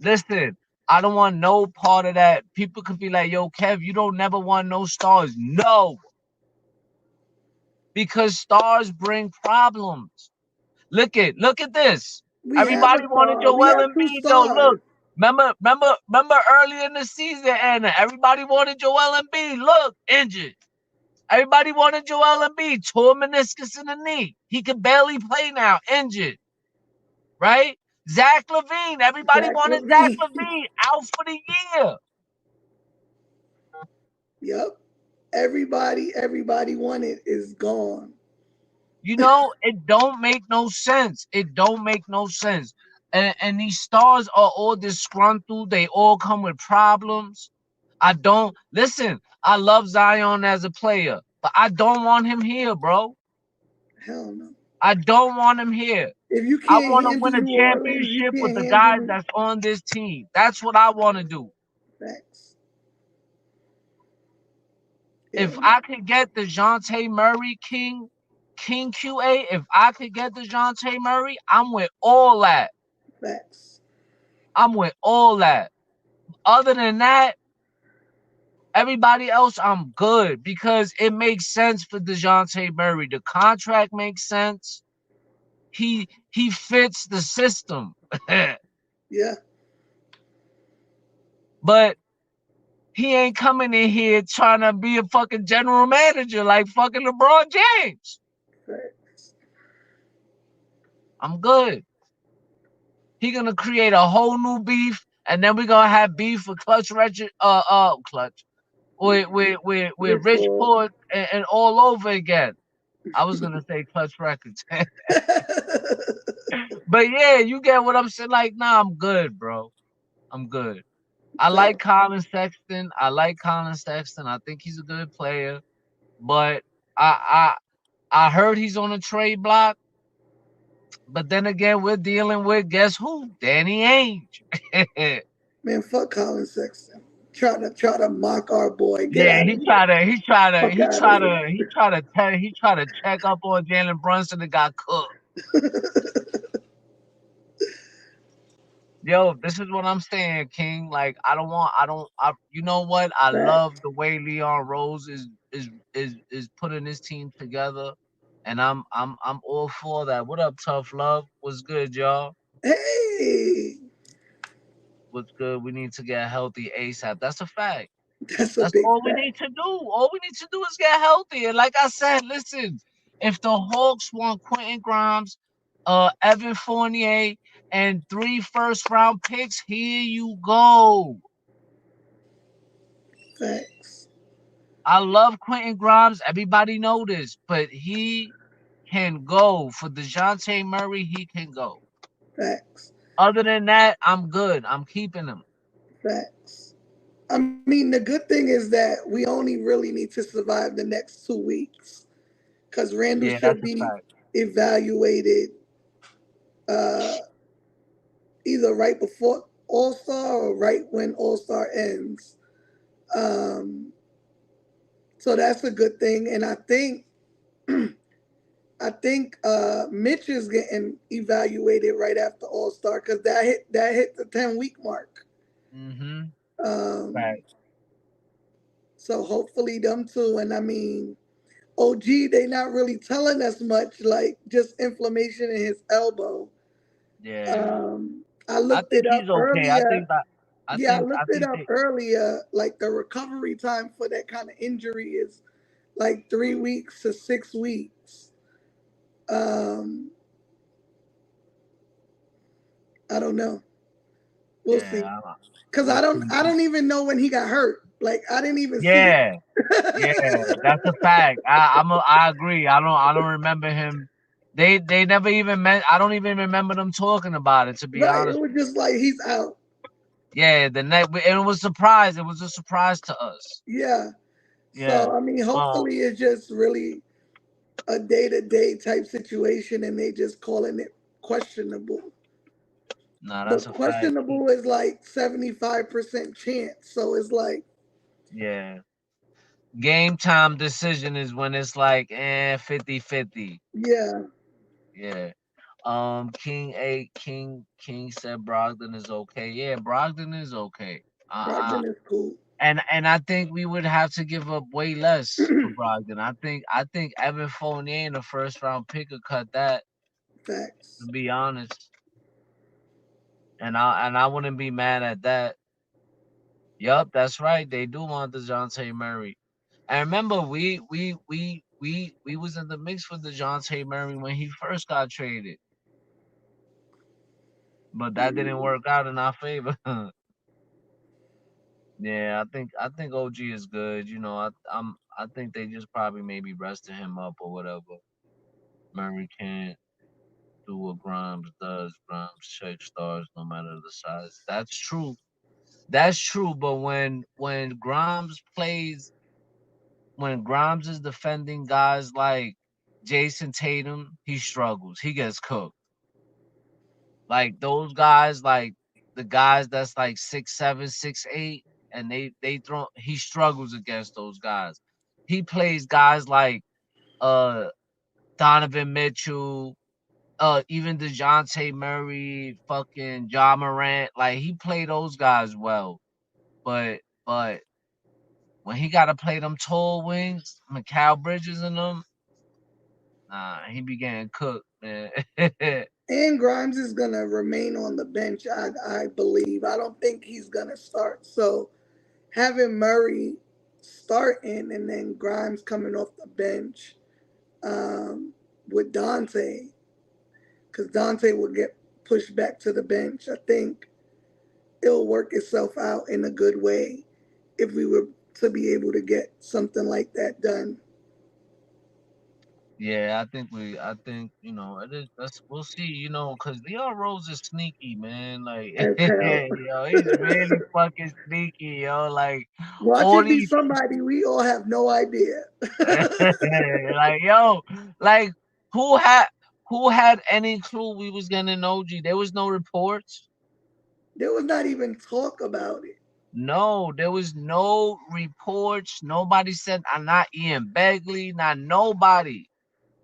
Listen, I don't want no part of that. People could be like, yo, Kev, you don't never want no stars. No, because stars bring problems. Look at this. We have Everybody a wanted star. We Joel have two Embiid though. Look, stars. remember early in the season, and everybody wanted Joel Embiid. Look, injured. Everybody wanted Joel Embiid, tore meniscus in the knee. He could barely play now, injured, right? Zach Levine. Everybody Zach wanted Zach Levine. Levine out for the year. Yep. Everybody wanted is gone. You know, it don't make no sense. It don't make no sense. And these stars are all disgruntled. They all come with problems. I don't listen. I love Zion as a player, but I don't want him here, bro. Hell no. I don't want him here. If you I can't want to handle win a New Orleans, you championship with can't the guys handle that's on this team. That's what I want to do. facts. Yeah, If I could get DeJounte Murray, King QA, if I could get DeJounte Murray, I'm with all that. facts. I'm with all that. Other than that, everybody else, I'm good because it makes sense for DeJounte Murray. The contract makes sense. He fits the system. Yeah, But he ain't coming in here trying to be a fucking general manager like fucking LeBron James. facts. I'm good. He gonna create a whole new beef, and then we gonna have beef with Clutch Richard, Clutch, with Rich Rich Paul. Paul and all over again. I was gonna say Clutch Records, but yeah, you get what I'm saying. Like, nah, I'm good, bro. I'm good. I like Facts. Colin Sexton. I like Colin Sexton. I think he's a good player, but I I heard he's on a trade block. But then again, we're dealing with guess who? Danny Ainge. Man, fuck Colin Sexton. Try to mock our boy. Get Yeah, out of he here. try to he try to Fuck he out of try here. to he try to tell he try to check up on Jalen Brunson and got cooked. Yo, this is what I'm saying, King. Like you know what? I love Facts. the way Leon Rose is putting his team together. And I'm all for that. What up, tough love? What's good, y'all? Hey, What's good? We need to get healthy ASAP. That's a fact. that's a That's big all we need fact. to do. All we need to do is get healthy. And like I said, listen, if the Hawks want Quentin Grimes, Evan Fournier, and 3 first-round picks, here you go. Facts. I love Quentin Grimes. Everybody know this, but he can go. For DeJounte Murray, he can go. Facts. Other than that, I'm good. I'm keeping him. Facts. I mean, the good thing is that we only really need to survive the next 2 weeks because Randall Yeah, should that's a be fact. evaluated uh, either right before All Star or right when All Star ends. Um, so that's a good thing, and I think Mitch is getting evaluated right after All Star because that hit the 10 week mark. Mm-hmm. Um, Fact. so hopefully them too. And I mean, OG, they not really telling us much, like just inflammation in his elbow. Yeah. I I looked think it up he's okay. earlier. Yeah, I I looked it think up they earlier. Like the recovery time for that kind of injury is like 3 weeks to 6 weeks. Um, I don't know. We'll see. yeah, Cause I let's don't see. I don't even know when he got hurt. Like I didn't even see it. Yeah, yeah, that's a fact. I agree. I don't remember him. They never even meant. I don't even remember them talking about it. To be Right. It honest was with just like he's out. you. Yeah, the next and it was surprise. It was a surprise to us. Yeah. Yeah. So I mean, Um. hopefully it's just really a day-to-day type situation and they just calling it questionable. Nah, that's But a fact. questionable is like 75% chance. So it's like, Yeah. Game time decision is when it's like 50-50. yeah, Yeah. King said Brogdon is okay. Yeah, Brogdon is okay. Uh, Brogdon is cool. and I think we would have to give up way less for Brogdon. I think Evan Fournier in the first-round pick could cut that. To Facts. be honest, and I wouldn't be mad at that. Yup, that's right. They do want DeJounte Murray. And remember, we was in the mix for DeJounte Murray when he first got traded. but that didn't work out in our favor. Yeah, I think OG is good. I think they just probably maybe rested him up or whatever. Murray can't do what Grimes does. Grimes chase stars no matter the size. That's true. That's true. But when Grimes is defending guys like Jason Tatum, he struggles. He gets cooked. Like those guys, like the guys that's like 6'7", 6'8", and they throw. He struggles against those guys. He plays guys like uh Donovan Mitchell, even DeJounte Murray, fucking Ja Morant. Like he played those guys well, but when he got to play them tall wings, Mikal Bridges and them, nah, he be getting cooked, man. And Grimes is gonna remain on the bench. I believe. I don't think he's gonna start. So having Murray starting and then Grimes coming off the bench with Dante, because Dante will get pushed back to the bench. I think it'll work itself out in a good way if we were to be able to get something like that done. Yeah, I think it is. We'll see. Because Leon Rose is sneaky, man. Like, As hell. yo, he's really fucking sneaky, yo. Like, Watch all it be these, somebody we all have no idea. like, yo, like, who had who had any clue we was getting an OG? There was no reports. There was not even talk about it. No, there was no reports. Nobody said, not Ian Begley, not nobody.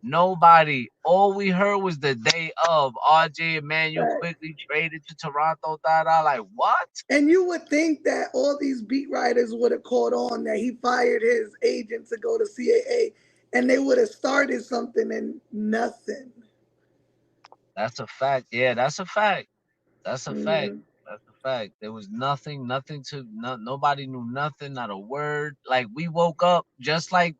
Nobody. All we heard was the day of RJ Emanuel Right. quickly traded to Toronto. Da da. Like what? And you would think that all these beat writers would have caught on that he fired his agent to go to CAA and they would have started something and nothing. That's a fact. Yeah, that's a fact. That's a fact. Mhm. That's a fact. There was nothing, nothing to nobody knew nothing, not a word. Like we woke up just like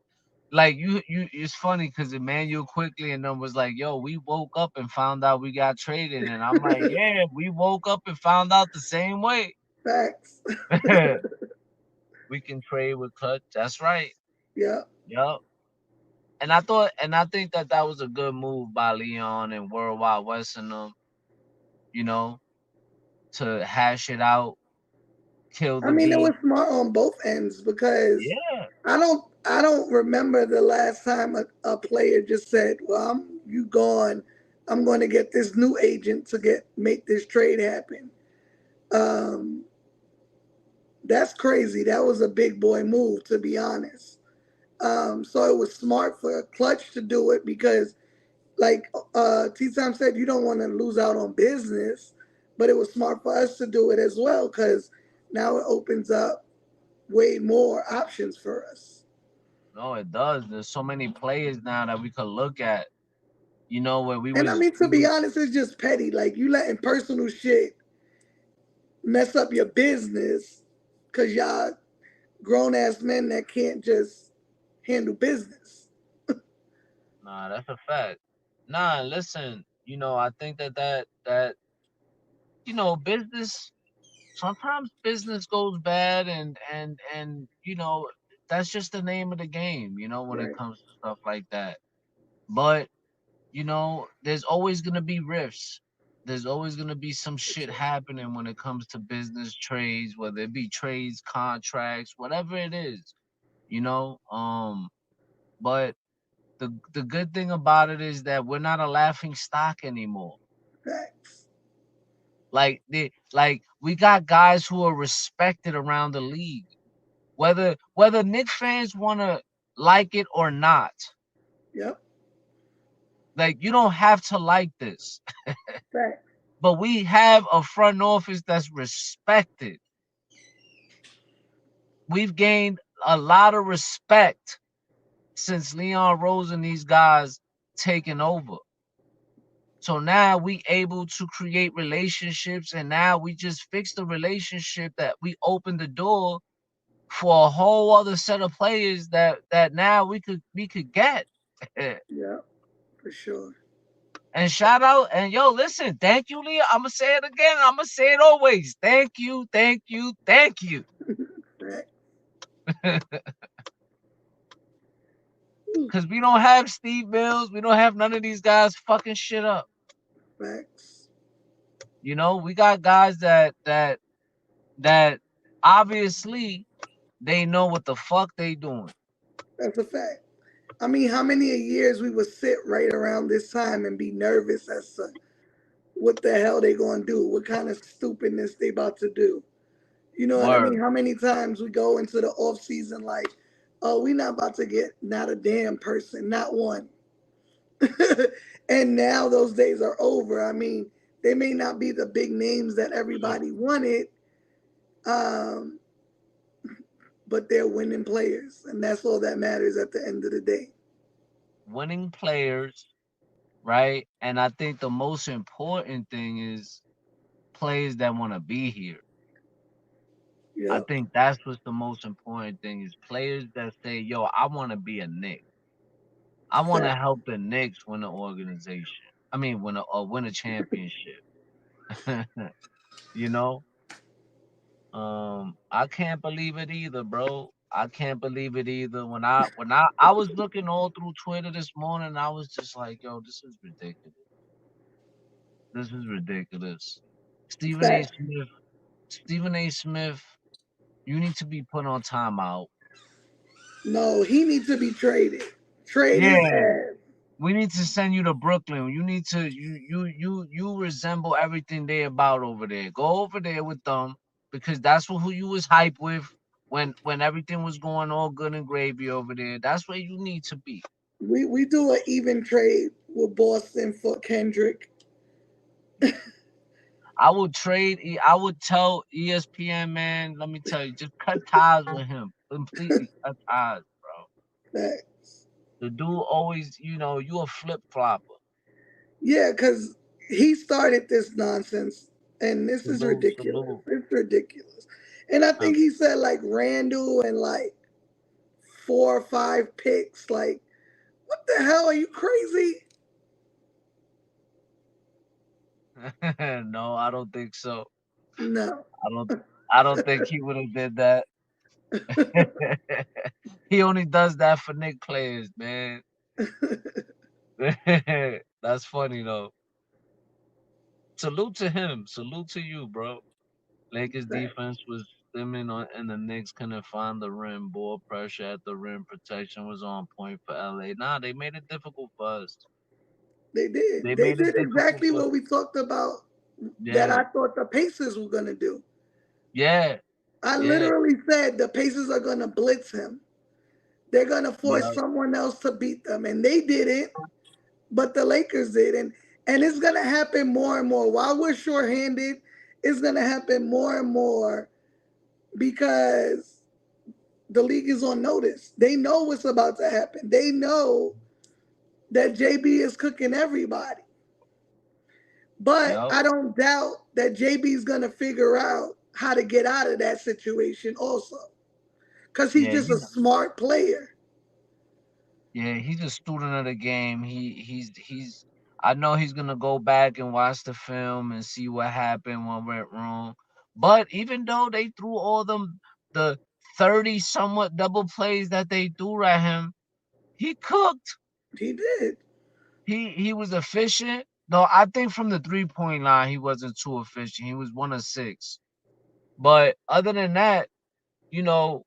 you. It's funny because Emmanuel quickly and them was like, "Yo, we woke up and found out we got traded," and I'm like, "Yeah, we woke up and found out the same way." Facts. We can trade with Clutch. That's right. Yeah. Yup. And I think that that was a good move by Leon and Worldwide West and them, you know, to hash it out, kill I the mean, it beat. was smart on both ends because Yeah, I don't remember the last time a player just said, "Well, you gone. I'm going to get this new agent to get make this trade happen." Um, that's crazy. That was a big boy move, to be honest. So it was smart for Clutch to do it because, like T Time said, you don't want to lose out on business, but it was smart for us to do it as well because now it opens up way more options for us. no, it does. There's so many players now that we could look at, where we And I was mean, to we be was honest, it's just petty. Like you letting personal shit mess up your business because y'all grown ass men that can't just handle business. nah, that's a fact. Nah, listen, I think that business sometimes business goes bad and that's just the name of the game, when it Right. comes to stuff like that. But there's always gonna be rifts. There's always gonna be some For shit sure. happening when it comes to business trades, whether it be trades, contracts, whatever it is, you know. But the good thing about it is that we're not a laughing stock anymore. Facts. Like we got guys who are respected around the league, whether Knicks fans wanna like it or not. Yep. Like you don't have to like this. Facts. But we have a front office that's respected. We've gained a lot of respect since Leon Rose and these guys taking over. So now we able to create relationships and now we just fixed the relationship that we opened the door for a whole other set of players that now we could get. Yep. For sure. And shout out and yo, listen, thank you, Leah. I'ma say it again. I'ma say it always. Thank you, thank you, thank you. Fact- Cause we don't have Steve Mills. We don't have none of these guys fucking shit up. Facts. You know, we got guys that obviously they know what the fuck they doing. That's a fact. I mean, how many years we would sit right around this time and be nervous as to what the hell they gonna do, what kind of stupidness they about to do. You know what I mean? Word. How many times we go into the off season like, oh, we not about to get not a damn person, not one. And now those days are over. I mean, they may not be the big names that everybody wanted, um, but they're winning players, and that's all that matters at the end of the day. Winning players, right? And I think the most important thing is players that want to be here. I Yep. think that's what's the most important thing is players that say, "Yo, I want to be a Knick. I want to Fact. help the Knicks win the organization. I mean, win a championship." you know, I can't believe it either, bro. I can't believe it either. When I was looking all through Twitter this morning, I was just like, "Yo, this is ridiculous. This is ridiculous." Stephen A. Fact. Smith, Stephen A. Smith, you need to be put on timeout. No, he needs to be traded. Trade his Yeah, ass. we need to send you to Brooklyn. You need to you resemble everything they about over there. Go over there with them because that's who you was hype with when everything was going all good and gravy over there. That's where you need to be. We do an even trade with Boston for Kendrick. I would I would tell ESPN, man, let me tell you, just cut ties with him. Completely cut ties, bro. Facts. The dude always, you a flip flopper. Yeah, because he started this nonsense, and this is Salute, ridiculous. salute. It's ridiculous. And I Uh, think he said like Randall and like 4 or 5 picks. Like, what the hell? Are you crazy? no, I don't think so. No. I don't I don't think he would have did that. He only does that for Nick players, man. That's funny though. Salute to him. Salute to you, bro. Lakers defense was stimming on, and the Knicks couldn't find the rim. Ball pressure at the rim. Protection was on point for LA. Nah, they made it difficult for us. They did. They They made it did difficult exactly for. what we talked about that Yeah, I thought the Pacers were going to do. yeah, I yeah, literally said the Pacers are going to blitz him. They're going to force yeah, someone else to beat them. And they didn't, but the Lakers did. And it's going to happen more and more. While we're shorthanded, it's going to happen more and more because the league is on notice. They know what's about to happen. They know that JB is cooking everybody. But yeah, I don't doubt that JB is going to figure out how to get out of that situation also because he's yeah. just a smart player. He's a student of the game. He's. I know he's gonna go back and watch the film and see what happened, what went wrong. But even though they threw all the 30 somewhat double plays that they threw at him, he cooked. He did. He was efficient. Though I think from the 3-point line he wasn't too efficient. He was 1 of 6. But other than that, you know,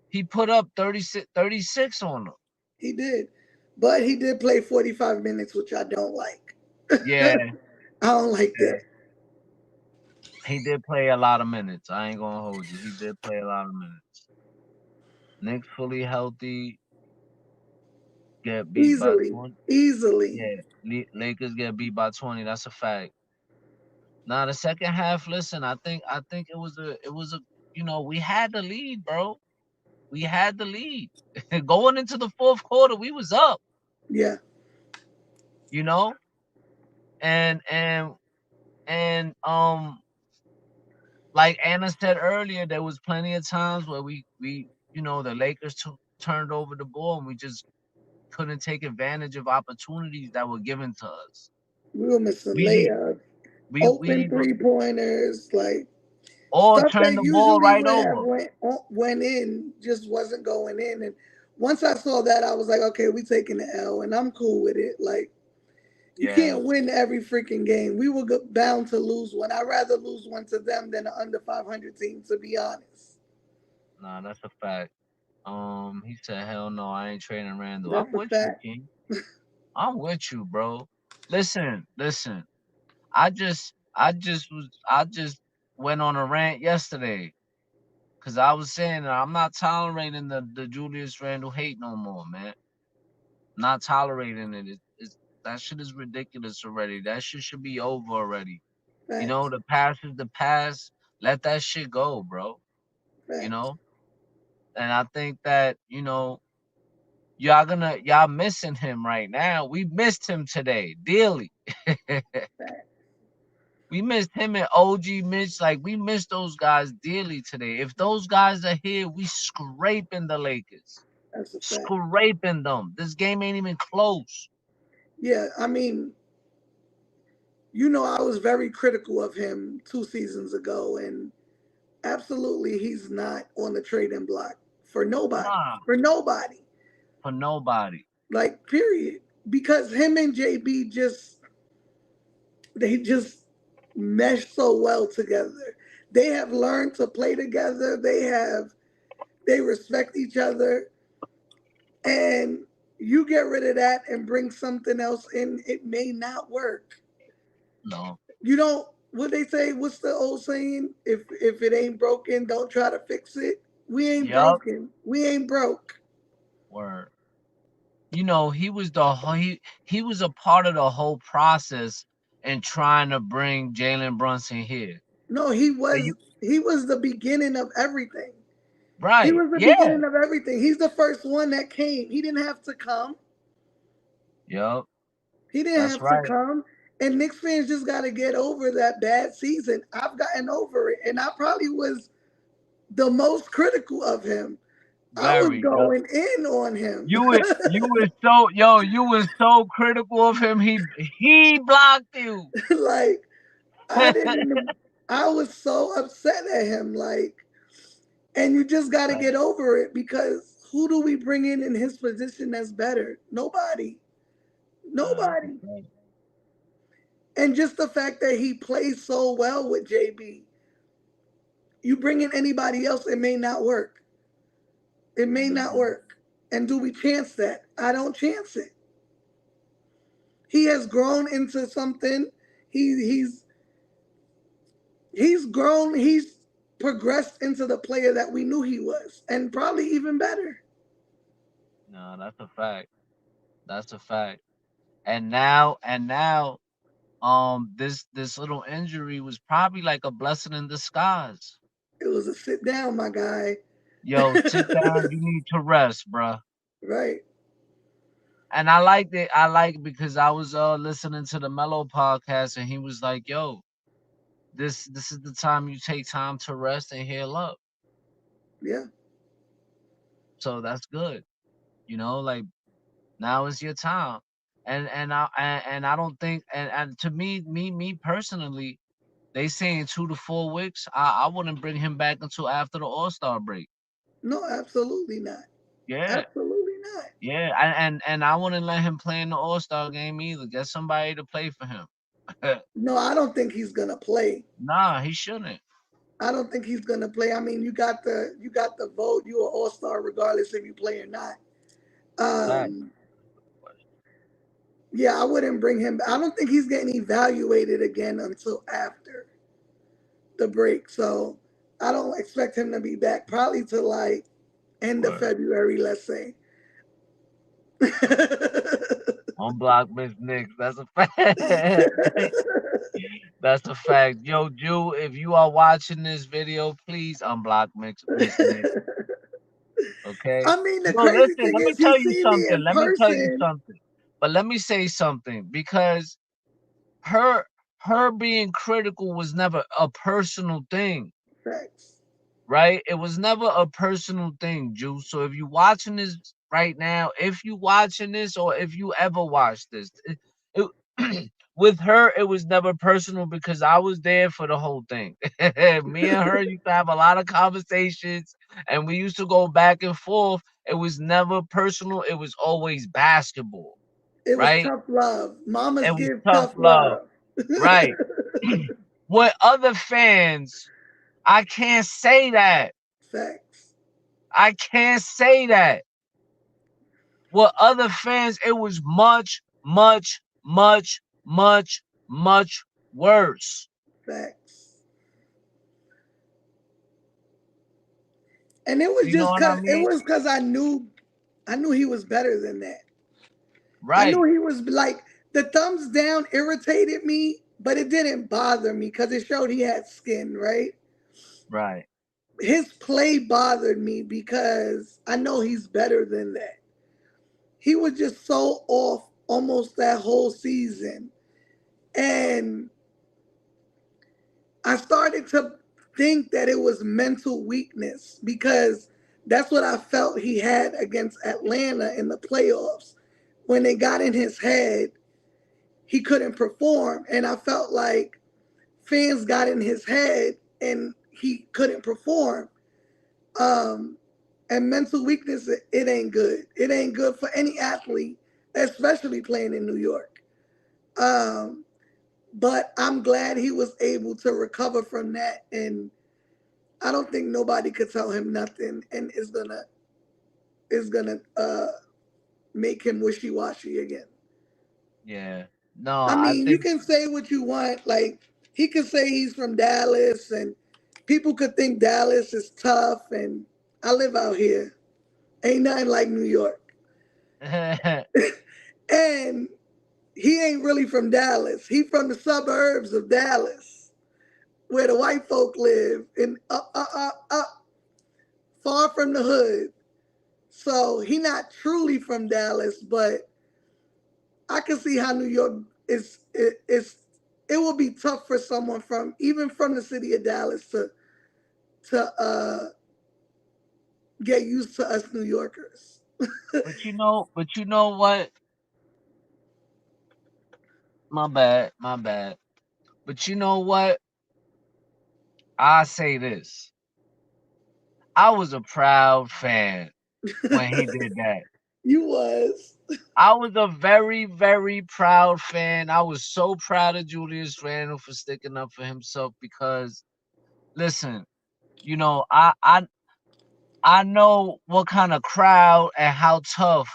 he put up 36 on them. He did. But he did play 45 minutes, which I don't like. Yeah, I don't like yeah. that. He did play a lot of minutes. I ain't gonna hold you. He did play a lot of minutes. Knicks fully healthy, get beat by Easily. 20. Easily. Yeah, Lakers get beat by 20. That's a fact. Now the second half, listen, I think it was a we had the lead, bro. We had the lead. Going into the fourth quarter, we was up, Yeah. you know? And like Anna said earlier, there was plenty of times where we the Lakers turned over the ball and we just couldn't take advantage of opportunities that were given to us. We were missing We need layups, we open need to 3-pointers, like all stuff turn that the ball usually right would have over. went in just wasn't going in. And once I saw that, I was like, okay, we taking the L, and I'm cool with it. Like you Yeah, can't win every freaking game. We were bound to lose one. I'd rather lose one to them than an under 500 team, to be honest. nah, that's a fact. He said, "Hell no, I ain't trading Randall." I'm That's a with you, fact. King. I'm with you, bro. Listen. I just went on a rant yesterday because I was saying that I'm not tolerating the Julius Randle hate no more, man. Not tolerating it. It's that shit is ridiculous already. That shit should be over already. You know, Facts. the past is the past. Let that shit go, bro. You Facts. know? And I think that, y'all missing him right now. We missed him today, dearly. Facts. We missed him and OG Mitch. Like we missed those guys dearly today. If those guys are here, we scraping the Lakers. That's a fact. Scraping them. This game ain't even close. Yeah, I mean, I was very critical of him 2 seasons ago, and absolutely, he's not on the trading block for nobody. Nah, For nobody. for nobody. Like, period. Because him and JB they just mesh so well together. They have learned to play together. They respect each other. And you get rid of that and bring something else in, it may not work. No. You don't, what they say, what's the old saying? If it ain't broken, don't try to fix it. We ain't Yup. broken. We ain't broke. Word. He was he was a part of the whole process in trying to bring Jalen Brunson here. No, he And was you he was the beginning of everything. He right. was the Yeah. beginning of everything. He's the first one that came. He didn't have to come. Yup. He didn't That's have to right. come. And Knicks fans just got to get over that bad season. I've gotten over it. And I probably was the most critical of him. I was Very. Yup. going in on him. You was so critical of him. He blocked you. Like, I didn't, I was so upset at him. Like, and you just got to Right. get over it because who do we bring in his position that's better? Nobody. That's a Nobody. fact. And just the fact that he plays so well with JB, you bring in anybody else, it may not work. It may not Mhm. work. And do we chance that? I don't chance it. He has grown into something. He's he's grown. He's progressed into the player that we knew he was, and probably even better. No, that's a fact. That's a fact. And now, this little injury was probably like a blessing in disguise. It was a sit down, my guy. Yo, sit down. You need to rest, bruh. Right. And I liked it. I like it because I was listening to the Mellow podcast, and he was like, "Yo, this is the time you take time to rest and heal up." Yeah. So that's good. Like now is your time. And I don't think, and to me personally, they saying 2 to 4 weeks. I wouldn't bring him back until after the All-Star break. No, absolutely not. Yeah, Absolutely not. yeah, and I wouldn't let him play in the All-Star game either. Get somebody to play for him. No, I don't think he's gonna play. Nah, he shouldn't. I don't think he's gonna play. I mean, you got the vote. You're an all star regardless if you play or not. Fact. Um, yeah, I wouldn't bring him. I don't think he's getting evaluated again until after the break. So I don't expect him to be back probably to like end of Word. February, let's say. Unblock Miss Knicks. That's a fact. That's a fact. Yo, Jew, if you are watching this video, please unblock Miss Nick. Okay? I mean, the Yo, crazy listen, thing let me is, you tell you see me something. in Let me tell you person. something. But let me say something because her her being critical was never a personal thing. Facts. right? It was never a personal thing, Juice. So if you watching this right now, if you watching this or if you ever watched this, with her it was never personal because I was there for the whole thing. Me and her used to have a lot of conversations and we used to go back and forth. It was never personal. It was always basketball, It was right? tough love. Mamas It was give tough tough love, love. right? With other fans, I can't say that. Facts. I can't say that. With other fans, it was much, much, much, much, much worse. Facts. And it was You know just what I cause it mean? was cause I knew he was better than that. I knew Right, he was like the thumbs down irritated me, but it didn't bother me because it showed he had skin, right? right. His play bothered me because I know he's better than that. He was just so off almost that whole season. And I started to think that it was mental weakness because that's what I felt he had against Atlanta in the playoffs. When they got in his head, he couldn't perform. And I felt like fans got in his head and he couldn't perform. Um, and mental weakness, it ain't good. It ain't good for any athlete, especially playing in New York. Um, but I'm glad he was able to recover from that, and I don't think nobody could tell him nothing, and is gonna make him wishy washy again. Yeah. No, I I mean, you think can say what you want. Like he could say he's from Dallas, and people could think Dallas is tough. And I live out here. Ain't nothing like New York. And he ain't really from Dallas. He from the suburbs of Dallas, where the white folk live, and up, far from the hood. So he not truly from Dallas, but I can see how New York is. It will be tough for someone from even from the city of Dallas to get used to us New Yorkers. but you know what? My bad, my bad. But you know what? I say this. I was a proud fan when he did that. You was. I was a very, very proud fan. I was so proud of Julius Randle for sticking up for himself because listen, I know what kind of crowd and how tough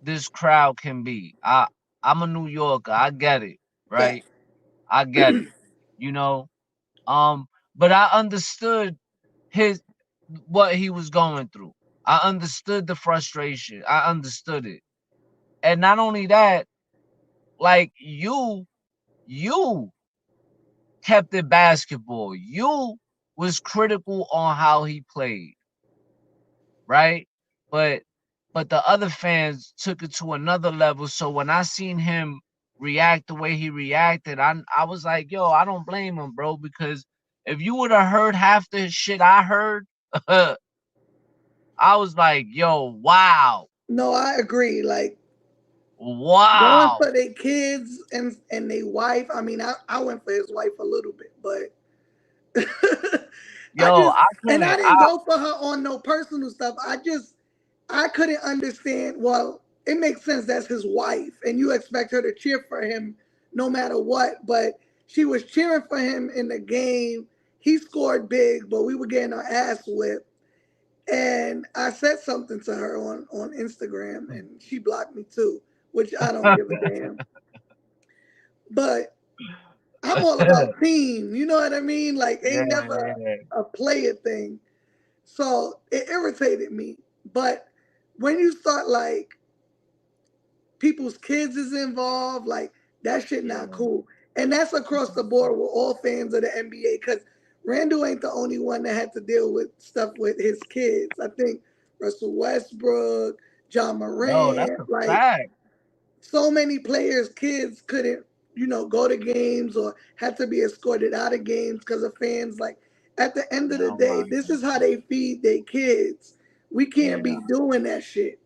this crowd can be. I'm a New Yorker. I get it, right? Fact. I get it. You know, um, but I understood his what he was going through. I understood the frustration. I understood it. And not only that, like you kept it basketball. You was critical on how he played, right? But but the other fans took it to another level. So when I seen him react the way he reacted, I was like, yo, I don't blame him, bro, because if you would have heard half the shit I heard, I was like, yo, wow, No, I agree. Like going wow, for their kids and their wife. I mean, I went for his wife a little bit, but I yo, just I and I couldn't, didn't go for her on no personal stuff. I couldn't understand. Well, it makes sense that's his wife, and you expect her to cheer for him no matter what. But she was cheering for him in the game. He scored big, but we were getting our ass whipped. And I said something to her on Instagram, and she blocked me too, which I don't give a damn. But I'm all about team. You know what I mean? Like, yeah, ain't never yeah, a player thing. So it irritated me. But when you start like people's kids is involved, like that shit not yeah. cool. And that's across the board with all fans of the NBA because Randall ain't the only one that had to deal with stuff with his kids. I think Russell Westbrook, John Yo, that's Morant, a like fact. so many players' kids couldn't, go to games or had to be escorted out of games because of fans. Like At the end of the Oh day, my this is how God. they feed their kids. We can't Yeah. be doing that shit.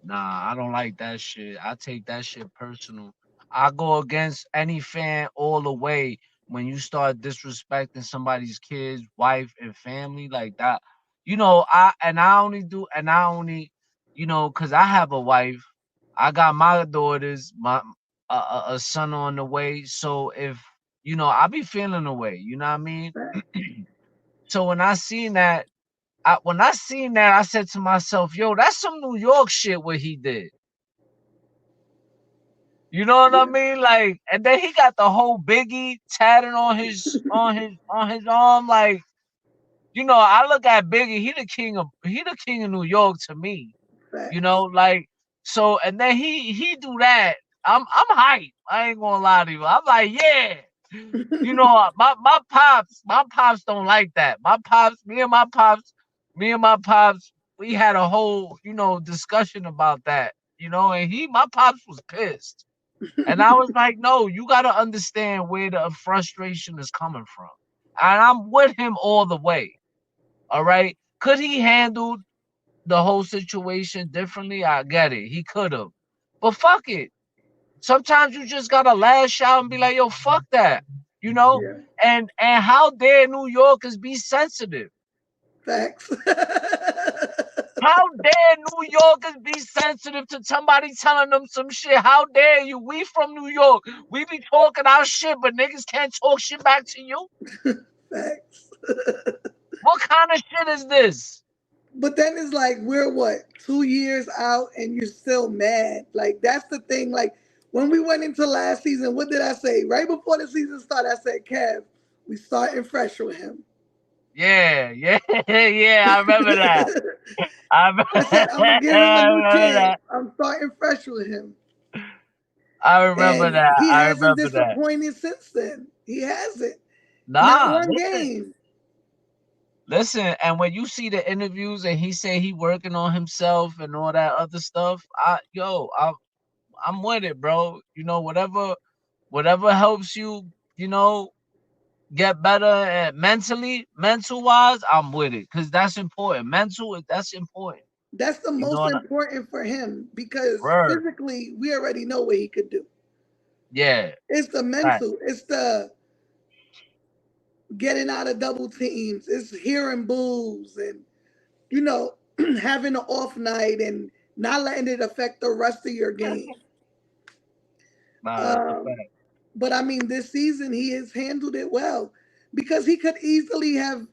Nah, I don't like that shit. I take that shit personal. I go against any fan all the way when you start disrespecting somebody's kids, wife, and family like that. I only, cause I have a wife. I got my daughters, my a son on the way. So if I be feeling the way, you know what I mean. So when I seen that, I said to myself, "Yo, that's some New York shit what he did." You know what I Yeah, mean? Like, and then he got the whole Biggie tatted on his arm. Like, I look at Biggie. He the king of New York to me. facts. Like, so, and then he do that. I'm hyped. I ain't gonna lie to you. I'm like, yeah. My pops don't like that. Me and my pops, we had a whole discussion about that. And my pops was pissed. And I was like, no, you got to understand where the frustration is coming from. And I'm with him all the way. All right. Could he handle the whole situation differently? I get it. He could have. But fuck it. Sometimes you just gotta lash out and be like, yo, fuck that. You know? Yeah, And how dare New Yorkers be sensitive? facts. How dare New Yorkers be sensitive to somebody telling them some shit? How dare you? We from New York. We be talking our shit, but niggas can't talk shit back to you. Facts. What kind of shit is this? But then it's like we're what 2 years out and you're still mad. Like that's the thing. Like when we went into last season, what did I say? Right before the season started, I said, "Kev, we starting fresh with him." Yeah, yeah, yeah. I remember that. I remember, I said, "I'm gonna give him a I new remember chance. that. I'm starting fresh with him," I remember and that. he I hasn't remember that. disappointed since then. He hasn't. Not Nah, one listen. game. Listen, and when you see the interviews and he say he working on himself and all that other stuff, I'm with it, bro. Whatever helps you, you know, get better mental wise, I'm with it. Cause that's important. That's important. That's the You know most what important for him because word. physically, we already know what he could do. Yeah. It's the Right. mental. It's the getting out of double teams. It's hearing boos and you know having an off night and not letting it affect the rest of your game. Nah, that's a Um, fact. but I mean, this season he has handled it well because he could easily have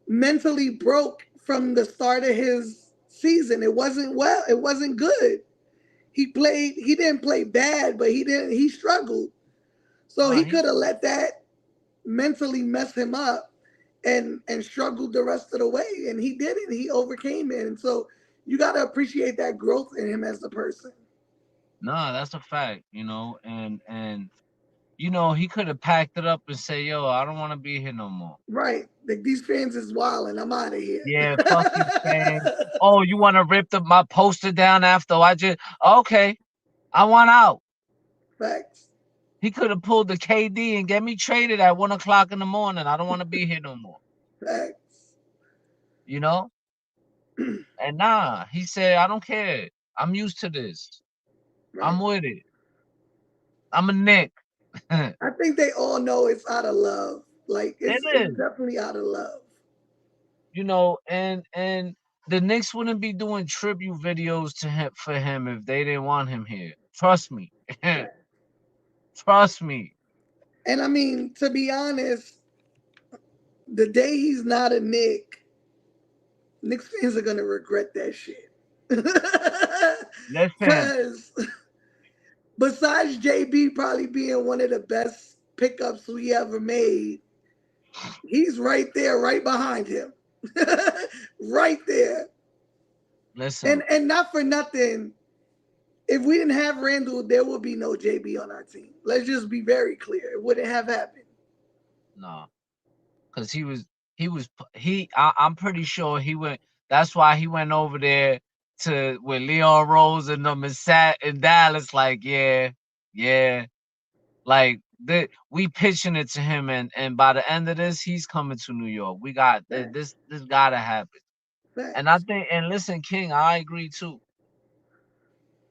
mentally broke from the start of his season. It wasn't well. It wasn't good. He played. He didn't play bad, but he didn't. He struggled. So Nah, he he's could have let that mentally mess him up and struggled the rest of the way. And he did it. He overcame it. And so you got to appreciate that growth in him as a person. nah, that's a fact, and he could have packed it up and say, yo, I don't want to be here no more. Right. Like these fans is wild and I'm out of here. Yeah, fuck you, fans. Oh, you want to rip my poster down after I just okay? I want out. Facts. He could have pulled the KD and get me traded at 1 o'clock in the morning. I don't want to be here no more. Facts. You know? And nah, he said, I don't care. I'm used to this. I'm Right. with it. I'm a Nick. It I think they all know it's out of love. Like it's is. definitely out of love. And the Knicks wouldn't be doing tribute videos to him for him if they didn't want him here. Trust me. Trust me. And I mean, to be honest, the day he's not a Knicks fans are gonna regret that shit. Listen, Because besides JB probably being one of the best pickups we ever made, he's right there, right behind him. Right there. listen. And not for nothing, if we didn't have Randall, there would be no JB on our team. Let's just be very clear. It wouldn't have happened. No, because I'm pretty sure he went. That's why he went over there to with Leon Rose and them and sat in Dallas. Like, yeah, yeah. Like that we pitching it to him, and by the end of this, he's coming to New York. We got Facts. this gotta happen. And I Facts. think, and listen, King, I agree too.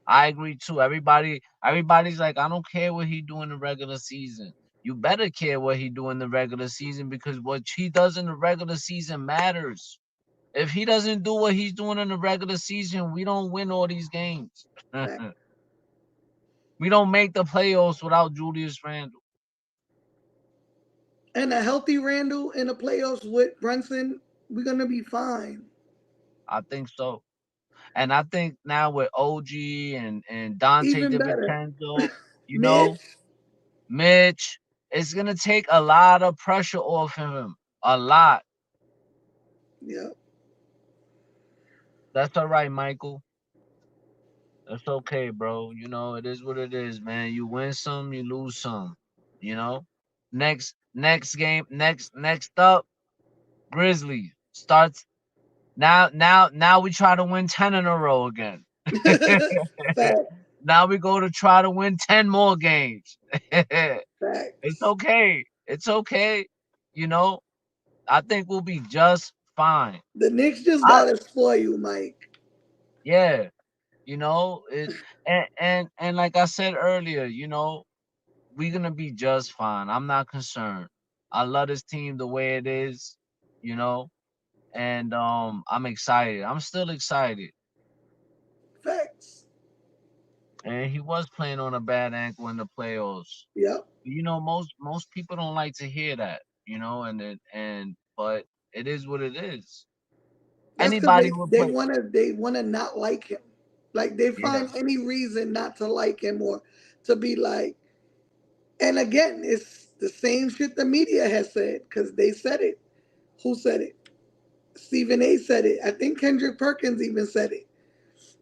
I agree too. Everybody's like, I don't care what he do in the regular season. You better care what he do in the regular season, because what he does in the regular season matters. If he doesn't do what he's doing in the regular season, we don't win all these games. Facts. We don't make the playoffs without Julius Randle. And a healthy Randall in the playoffs with Brunson, we're gonna be fine. I think so. And I think now with OG and Dante Even better. DiVincenzo, you know, Mitch. Mitch, it's gonna take a lot of pressure off of him. A lot. Yep. That's all right, Michael. That's okay, bro. You know, it is what it is, man. You win some, you lose some. You know? Next game, next up, Grizzlies. Starts now we try to win 10 in a row again. Facts. Now we go to try to win 10 more games. It's Facts. okay. It's okay. You know, I think we'll be just fine. The Knicks just I gotta spoil you, Mike. Yeah, you know, and like I said earlier, you know, we're gonna be just fine. I'm not concerned. I love this team the way it is, you know, and I'm excited. I'm still excited. Facts. And he was playing on a bad ankle in the playoffs. Yep. You know, most people don't like to hear that, you know, and but it is what it is. That's because Anybody would play. they wanna not like him. Like they Yeah, find any reason not to like him or to be like. And again, it's the same shit the media has said because they said it. Who said it? Stephen A. said it. I think Kendrick Perkins even said it.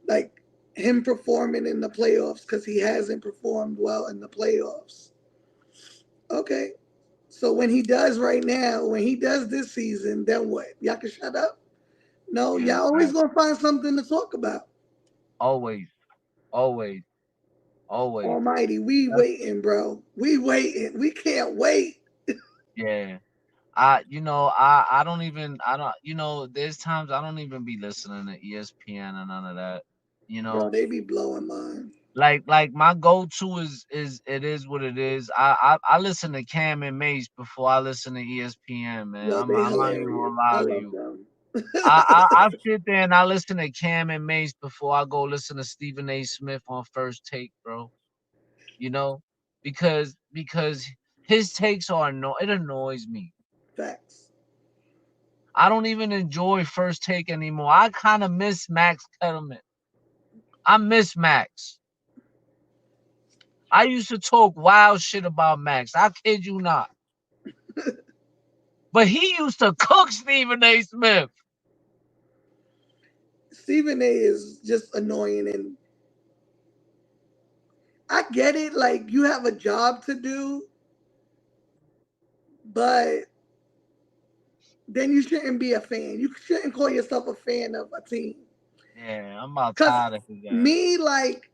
Like him performing in the playoffs because he hasn't performed well in the playoffs. Okay. So when he does right now, when he does this season, then what? Y'all can shut up? No, yeah, y'all always right. gonna find something to talk about. Always, always, always. Almighty, we That's waiting, bro. We waiting. We can't wait. yeah. I don't even I don't you know, there's times I don't even be listening to ESPN and none of that. You Bro, know, they be blowing mine. like my go to is it is what it is. I listen to Cam and Mace before I listen to ESPN, man. Yo, they I'm not even hilarious. gonna I lie to love you. them. I sit there and I listen to Cam and Mace before I go listen to Stephen A. Smith on First Take, bro. You know, because his takes are it annoys me. Facts. I don't even enjoy First Take anymore. I kind of miss Max Kettleman. I miss Max. I used to talk wild shit about Max. I kid you not. But he used to cook Stephen A. Smith. Stephen A is just annoying and I get it, like you have a job to do, but then you shouldn't be a fan. You shouldn't call yourself a fan of a team. Yeah, I'm about Cause tired of his ass. me, like,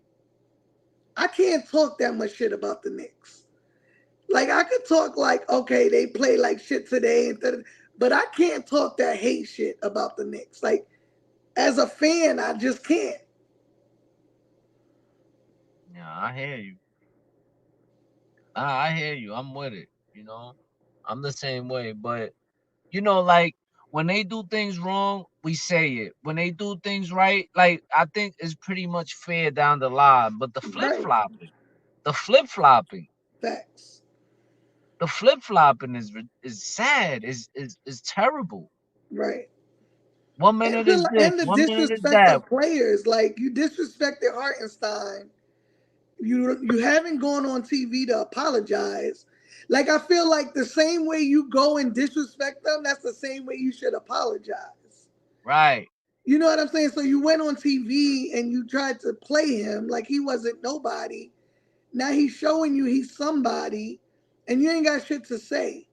I can't talk that much shit about the Knicks. Like I could talk like, okay, they play like shit today, but I can't talk that hate shit about the Knicks. Like as a fan, I just can't. Yeah, I hear you. I hear you. I'm with it. You know, I'm the same way. But you know, like when they do things wrong, we say it. When they do things right, like I think it's pretty much fair down the line. But Right. the flip flopping, Facts. the flip flopping is sad. Is terrible. Right. One And minute is this, the one minute is disrespect that. of players, like you disrespected Hartenstein. You haven't gone on TV to apologize. Like I feel like the same way you go and disrespect them, that's the same way you should apologize. Right. You know what I'm saying? So you went on TV and you tried to play him like he wasn't nobody. Now he's showing you he's somebody, and you ain't got shit to say.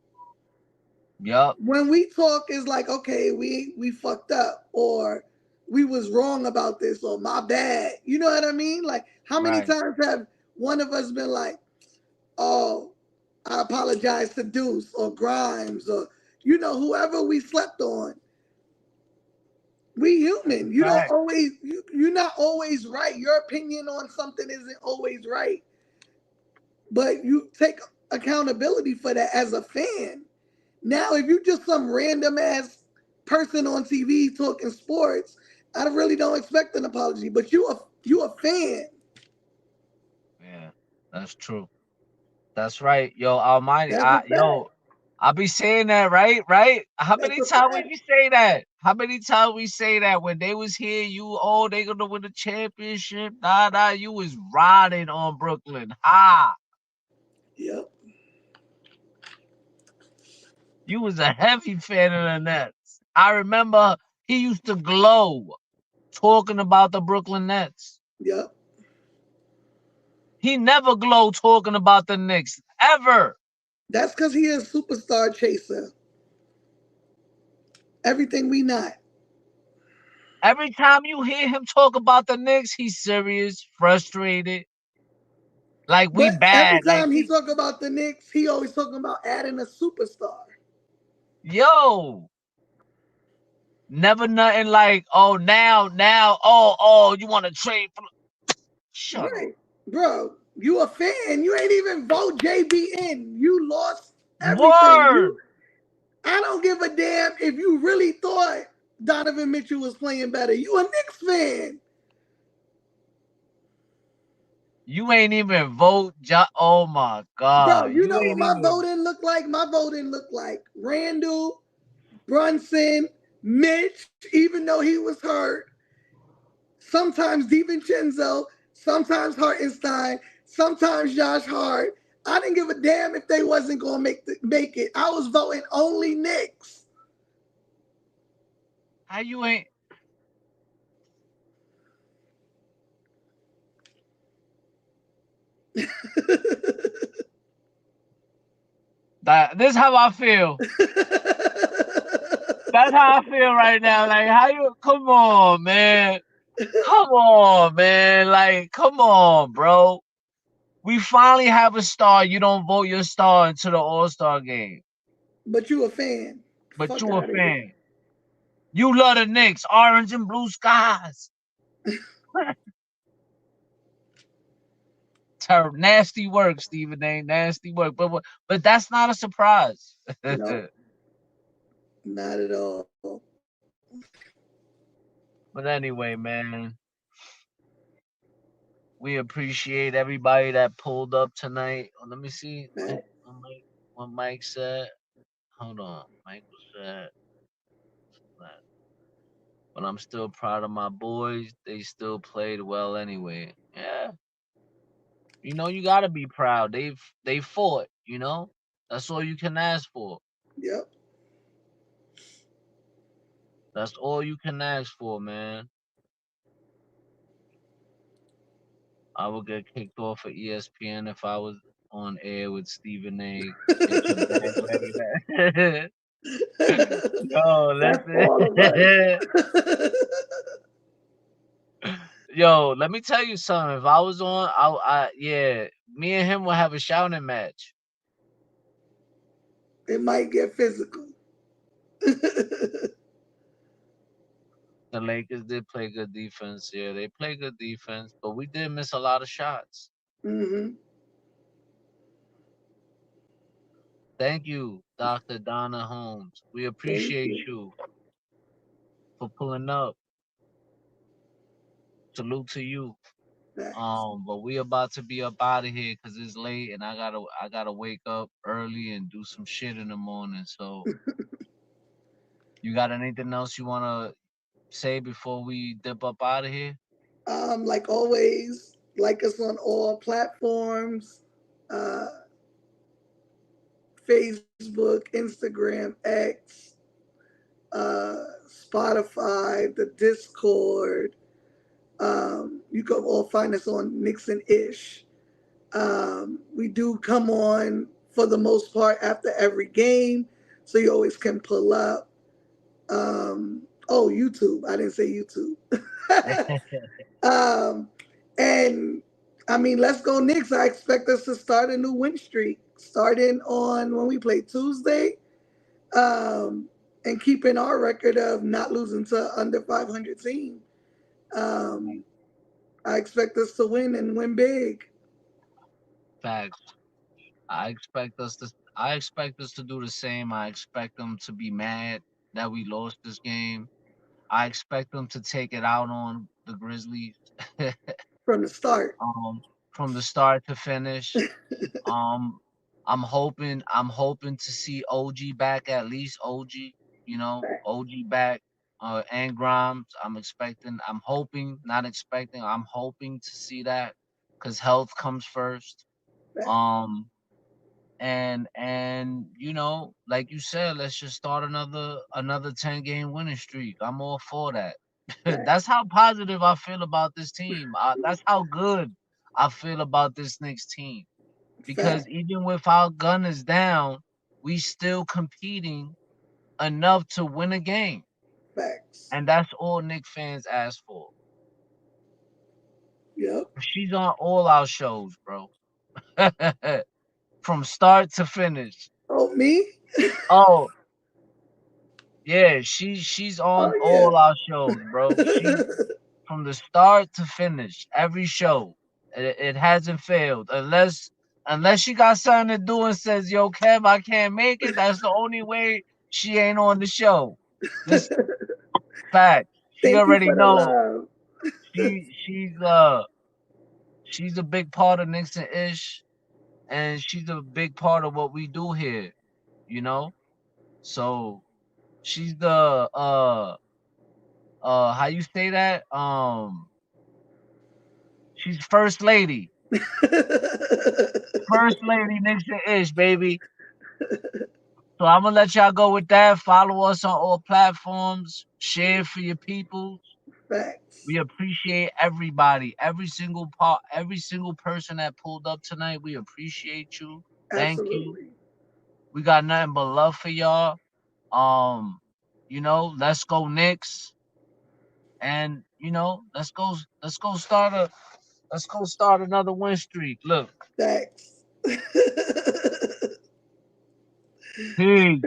Yup. When we talk, it's like, okay, we fucked up, or we was wrong about this, or my bad. You know what I mean? Like, how many Right. times have one of us been like, oh, I apologize to Deuce or Grimes or whoever we slept on. We human. You don't Fact. always you're not always right. Your opinion on something isn't always right. But you take accountability for that as a fan. Now, if you just some random ass person on TV talking sports, I really don't expect an apology. But you a fan. Yeah, that's true. That's right. Yo, Almighty. That's a fact. I be saying that, right? Right? How That's many a times we fact. be say that? How many times we say that when they was here, they gonna win the championship? Nah, you was riding on Brooklyn. Yep. You was a heavy fan of the Nets. I remember he used to glow talking about the Brooklyn Nets. Yep. He never glowed talking about the Knicks ever. That's because he is a superstar chaser. Everything we not. Every time you hear him talk about the Knicks, he's serious, frustrated, like we But every bad, like time he we talk about the Knicks, he always talking about adding a superstar. yo. Never nothing like, oh now, you want to trade for shut up. Right. Bro, you a fan. You ain't even vote JB in. You lost everything. Word. I don't give a damn if you really thought Donovan Mitchell was playing better. You a Knicks fan. You ain't even vote. Oh my Bro, God. you You know what ain't my even. voting looked like? My voting looked like Randall, Brunson, Mitch, even though he was hurt, sometimes DiVincenzo, sometimes Hartenstein, sometimes Josh Hart. I didn't give a damn if they wasn't gonna make it. I was voting only Knicks. How you ain't. This is how I feel. That's how I feel right now. Like, how you. Come on, man. Come on, man. Like, come on, bro. We finally have a star. You don't vote your star into the All Star game, But you a fan. but Fuck you a out of here. fan. You love the Knicks, orange and blue skies. Terrible, nasty work, Stephen A. Nasty work, but that's not a surprise. No, not at all. But anyway, man, we appreciate everybody that pulled up tonight. Oh, let me see Right. what Mike said. Hold on, Michael said. But I'm still proud of my boys. They still played well anyway. Yeah, you gotta be proud. They fought. That's all you can ask for. Yep. That's all you can ask for, man. I would get kicked off of ESPN if I was on air with Stephen A. Get your bag ready, man. Yo, That's all of us. listen. Yo, let me tell you something. If I was on, yeah, me and him would have a shouting match. It might get physical. The Lakers did play good defense. Yeah, they play good defense, but we did miss a lot of shots. Hmm. Thank you, Dr. Donna Holmes. We Thank appreciate you. you for pulling up. Salute to you. Thanks. But we about to be up out of here because it's late and I gotta wake up early and do some shit in the morning. So you got anything else you wanna say before we dip up out of here? Like always, like us on all platforms, uh, Facebook, Instagram, X, Spotify, the Discord. You can all find us on Nixon Ish. We do come on for the most part after every game, so you always can pull up. YouTube. I didn't say YouTube. um, and I mean, let's go Knicks. I expect us to start a new win streak, starting on when we play Tuesday, um, and keeping our record of not losing to under 500 team. Um, I expect us to win and win big. Facts. I expect us to do the same. I expect them to be mad that we lost this game. I expect them to take it out on the Grizzlies. From the start. um from the start to finish. Um I'm hoping to see OG back, at least OG, OG back, and Grimes. I'm hoping to see that because health comes first. Um and like you said, let's just start another 10-game winning streak. I'm all for that. Fact, That's how positive I feel about this team. That's how good I feel about this Knicks team, because fact, even with our gun is down, we still competing enough to win a game. facts. And that's all Knicks fans ask for. Yep. She's on all our shows, bro. From start to finish. Oh, me? Oh, yeah, she's Oh, on yeah. all our shows, bro. She's from the start to finish, every show. It hasn't failed, unless she got something to do and says, "Yo, Kev, I can't make it." That's the only way she ain't on the show. This fact. She Thank you already for the know love. she's a big part of Knicks and Ish, and she's a big part of what we do here. You know, so she's the how you say that? She's first lady. First lady Knicks and Ish, baby. So I'm gonna let y'all go with that. Follow us on all platforms. Share for your people. Facts. We appreciate everybody, every single person that pulled up tonight. We appreciate you. Thank you. Absolutely. We got nothing but love for y'all. Um, let's go Knicks, and let's go start another win streak. Look, Facts. peace.